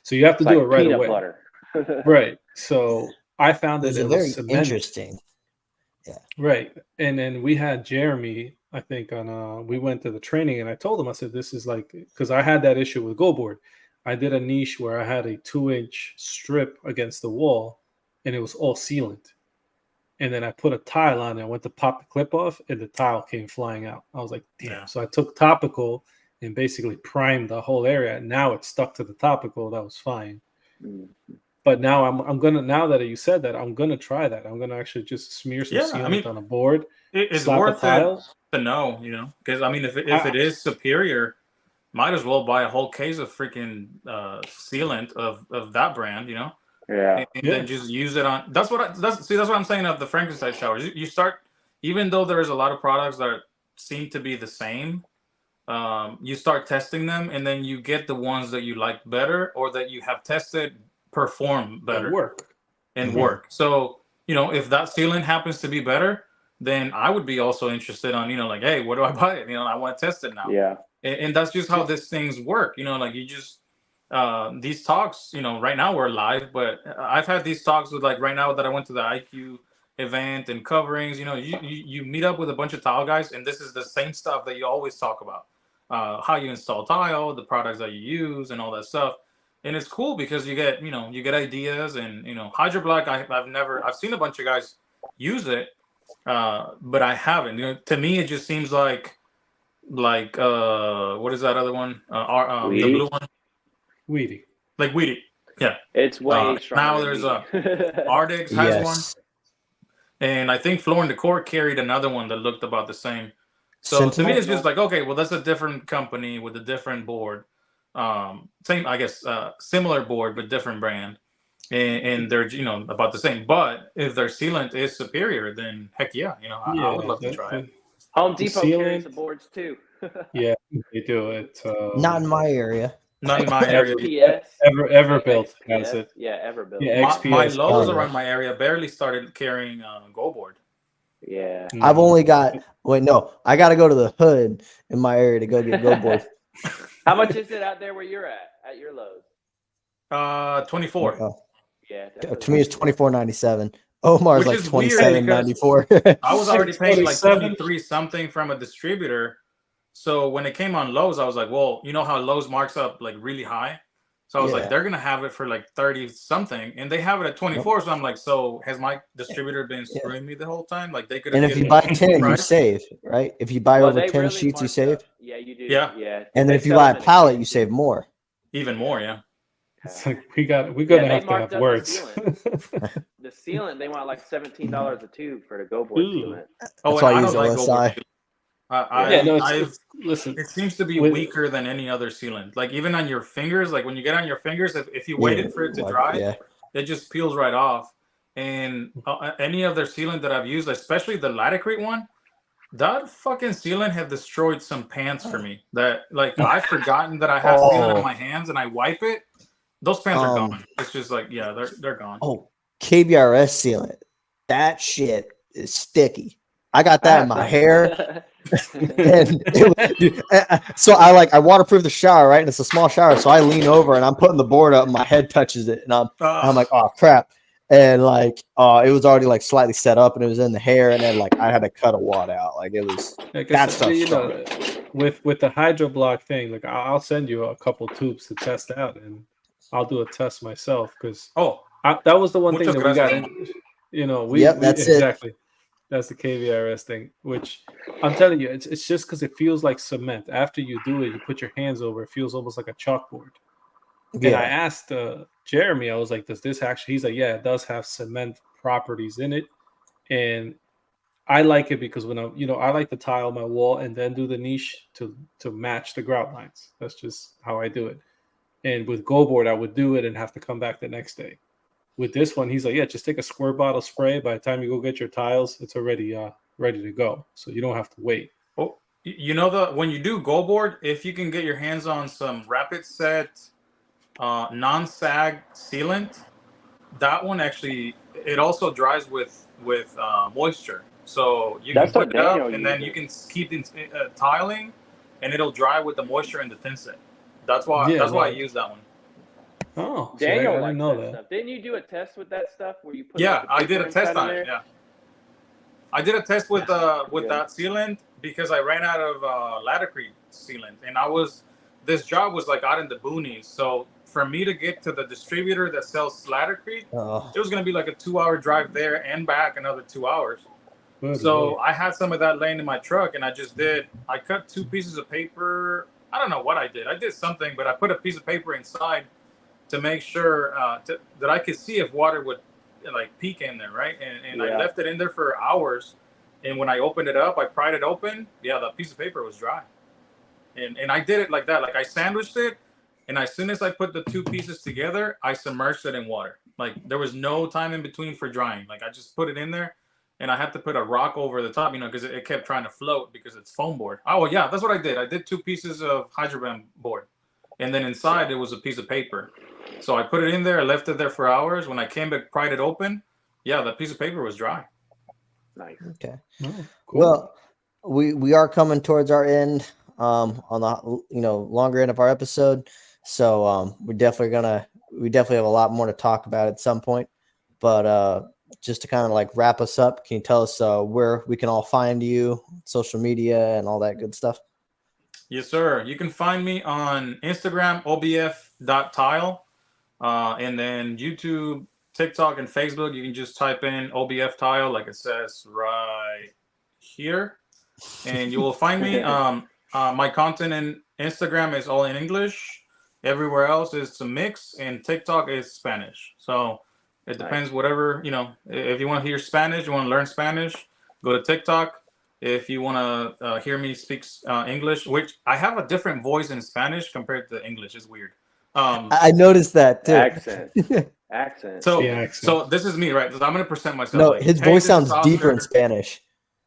so you have to do it right away. Butter. Right. So I found that it was very interesting. Yeah. Right. And then we had Jeremy, I think, on we went to the training, and I told him, I said, this is like, because I had that issue with Go Board. I did a niche where I had a 2-inch strip against the wall and it was all sealant. And then I put a tile on it. I went to pop the clip off and the tile came flying out. I was like, damn. Yeah. So I took topical and basically primed the whole area. Now it's stuck to the topical. That was fine. Mm-hmm. But now I'm gonna, now that you said that, I'm gonna try that. I'm gonna actually just smear some sealant on a board. It's worth it to know, because I mean, if it is superior, might as well buy a whole case of freaking sealant of that brand, and then just use it on. That's what I'm saying of the Frankenstein showers. You start, even though there is a lot of products that seem to be the same, you start testing them, and then you get the ones that you like better or that you have tested perform better and work. So if that sealant happens to be better, then I would be also interested on like, hey, where do I buy it? I want to test it now. And that's just how these things work. Like you just these talks, right now we're live, but I've had these talks with, like, right now that I went to the IQ event and coverings, you meet up with a bunch of tile guys, and this is the same stuff that you always talk about, how you install tile, the products that you use, and all that stuff. And it's cool because you get, you get ideas, and, HydroBlock, I've seen a bunch of guys use it, but I haven't. To me, it just seems like what is that other one? The blue one? Weedy. Like Weedy. Yeah. It's way stronger. Now there's Ardix has one. And I think Floor and Decor carried another one that looked about the same. So Sentinel? To me, it's just like, okay, well, that's a different company with a different board. Same, I guess, similar board but different brand, and they're about the same. But if their sealant is superior, then heck yeah, I would love to try it. Home Depot carries the boards too. Yeah, they do it. Not in my area. Not in my area. XPS. Everbuilt has it. Yeah, Everbuilt. Yeah, XPS. My Lowe's around my area barely started carrying Go Board. Yeah. I've only got. Wait, no, I got to go to the hood in my area to go get Go Board. How much is it out there where you're at your Lowe's? 24. Yeah. To me, it's $24.97. Omar's like $27.94. I was already paying like 23 something from a distributor. So when it came on Lowe's, I was like, well, you know how Lowe's marks up like really high? So I was like, they're going to have it for like 30 something, and they have it at 24. So I'm like, so has my distributor been screwing me the whole time? Like they could. And if you buy 10, you save, right? If you buy over 10 really sheets, you save. Yeah, you do. Yeah. Yeah. And then if you buy a pallet, you save more. Even more, yeah. It's like we're gonna they have to marked have up words. The sealant, they want like $17 a tube for the Go Board Ooh. sealant. Oh, That's and why I I use don't like OSI. Yeah, no, I've listen. it seems to be With- weaker than any other sealant. Like even on your fingers, like when you get on your fingers, if you Yeah, waited for it to like, dry, yeah. it just peels right off. And any other sealant that I've used, especially the Laticrete one, that fucking sealant have destroyed some pants for me. That like I've forgotten that I have sealant Oh. on my hands, and I wipe it. Those pants are Um, gone. It's just like they're gone. Oh, KBRS sealant. That shit is sticky. I got that in my hair. And so I waterproof the shower, right? And it's a small shower, so I lean over and I'm putting the board up, and my head touches it, and I'm like, oh crap! And like, it was already like slightly set up, and it was in the hair, and then like I had to cut a wad out. Like it was like that I said, stuff's you strong. know, with the hydro block thing, like I'll send you a couple tubes to test out, and I'll do a test myself because that was the one thing muchas that we got gracias. in. You know, That's it. exactly. That's the KVRS thing, which I'm telling you, it's just because it feels like cement. After you do it, you put your hands over, it feels almost like a chalkboard. And I Yeah, asked Jeremy, I was like, does this actually? He's like, yeah, it does have cement properties in it. And I like it because when I like to tile my wall and then do the niche to match the grout lines. That's just how I do it. And with Go Board, I would do it and have to come back the next day. With this one, he's like, yeah, just take a squirt bottle spray. By the time you go get your tiles, it's already ready to go. So you don't have to wait. Oh, you know when you do Go Board, if you can get your hands on some Rapid Set non-sag sealant, that one actually it also dries with moisture. So you That's can what put it up, Daniel and then uses. you can keep tiling, and it'll dry with the moisture in the thin set. That's why I use that one. Oh, Daniel I likes didn't know that that. stuff. Didn't you do a test with that stuff where you put? Yeah, like, the I did a paper test inside on of it. there? Yeah, I did a test with that Yeah. sealant because I ran out of Laticrete sealant, and this job was like out in the boonies. So for me to get to the distributor that sells Laticrete, it was going to be like a 2-hour drive there and back another 2 hours. Good So Lord. I had some of that laying in my truck, and I cut 2 pieces of paper. I don't know what I did. I did something, but I put a piece of paper inside to make sure that I could see if water would like peek in there, right? And I left it in there for hours. And when I opened it up, I pried it open. Yeah, the piece of paper was dry. And I did it like that. Like I sandwiched it, and as soon as I put the 2 pieces together, I submerged it in water. Like there was no time in between for drying. Like I just put it in there, and I had to put a rock over the top, because it kept trying to float because it's foam board. Oh yeah, that's what I did. I did 2 pieces of hydroban board, and then inside it was a piece of paper. So I put it in there. I left it there for hours. When I came back, pried it open. Yeah, the piece of paper was dry. Nice. okay. Oh, cool. Well, we are coming towards our end on the longer end of our episode, so we definitely have a lot more to talk about at some point. But just to kind of like wrap us up, can you tell us where we can all find you, social media, and all that good stuff? Yes, sir. You can find me on Instagram, obf.tile, and then YouTube, TikTok, and Facebook. You can just type in OBF tile, like it says right here, and you will find me. My content in Instagram is all in English. Everywhere else is a mix, and TikTok is Spanish. So it depends, whatever, if you want to hear Spanish, you want to learn Spanish, go to TikTok. If you want to hear me speak English, which I have a different voice in Spanish compared to English, it's weird. I noticed that too. Accent. So this is me, right? I'm going to present myself. No, like, his hey, voice this sounds is deeper in Oscar. Spanish.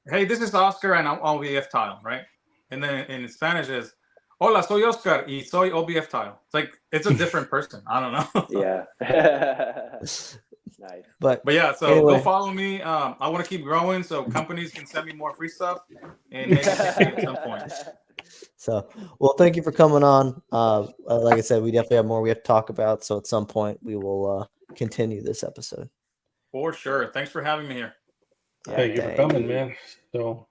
Hey, this is Oscar, and I'm OBF tile, right? And then in Spanish is, hola, soy Oscar y soy OBF tile. It's like, it's a different person. I don't know. Yeah. Nice. But yeah, so anyway. Go follow me. I want to keep growing so companies can send me more free stuff and maybe at some point. So, well, thank you for coming on. Like I said, we definitely have more we have to talk about. So at some point we will continue this episode. For sure. Thanks for having me here. Thank you for coming, man. So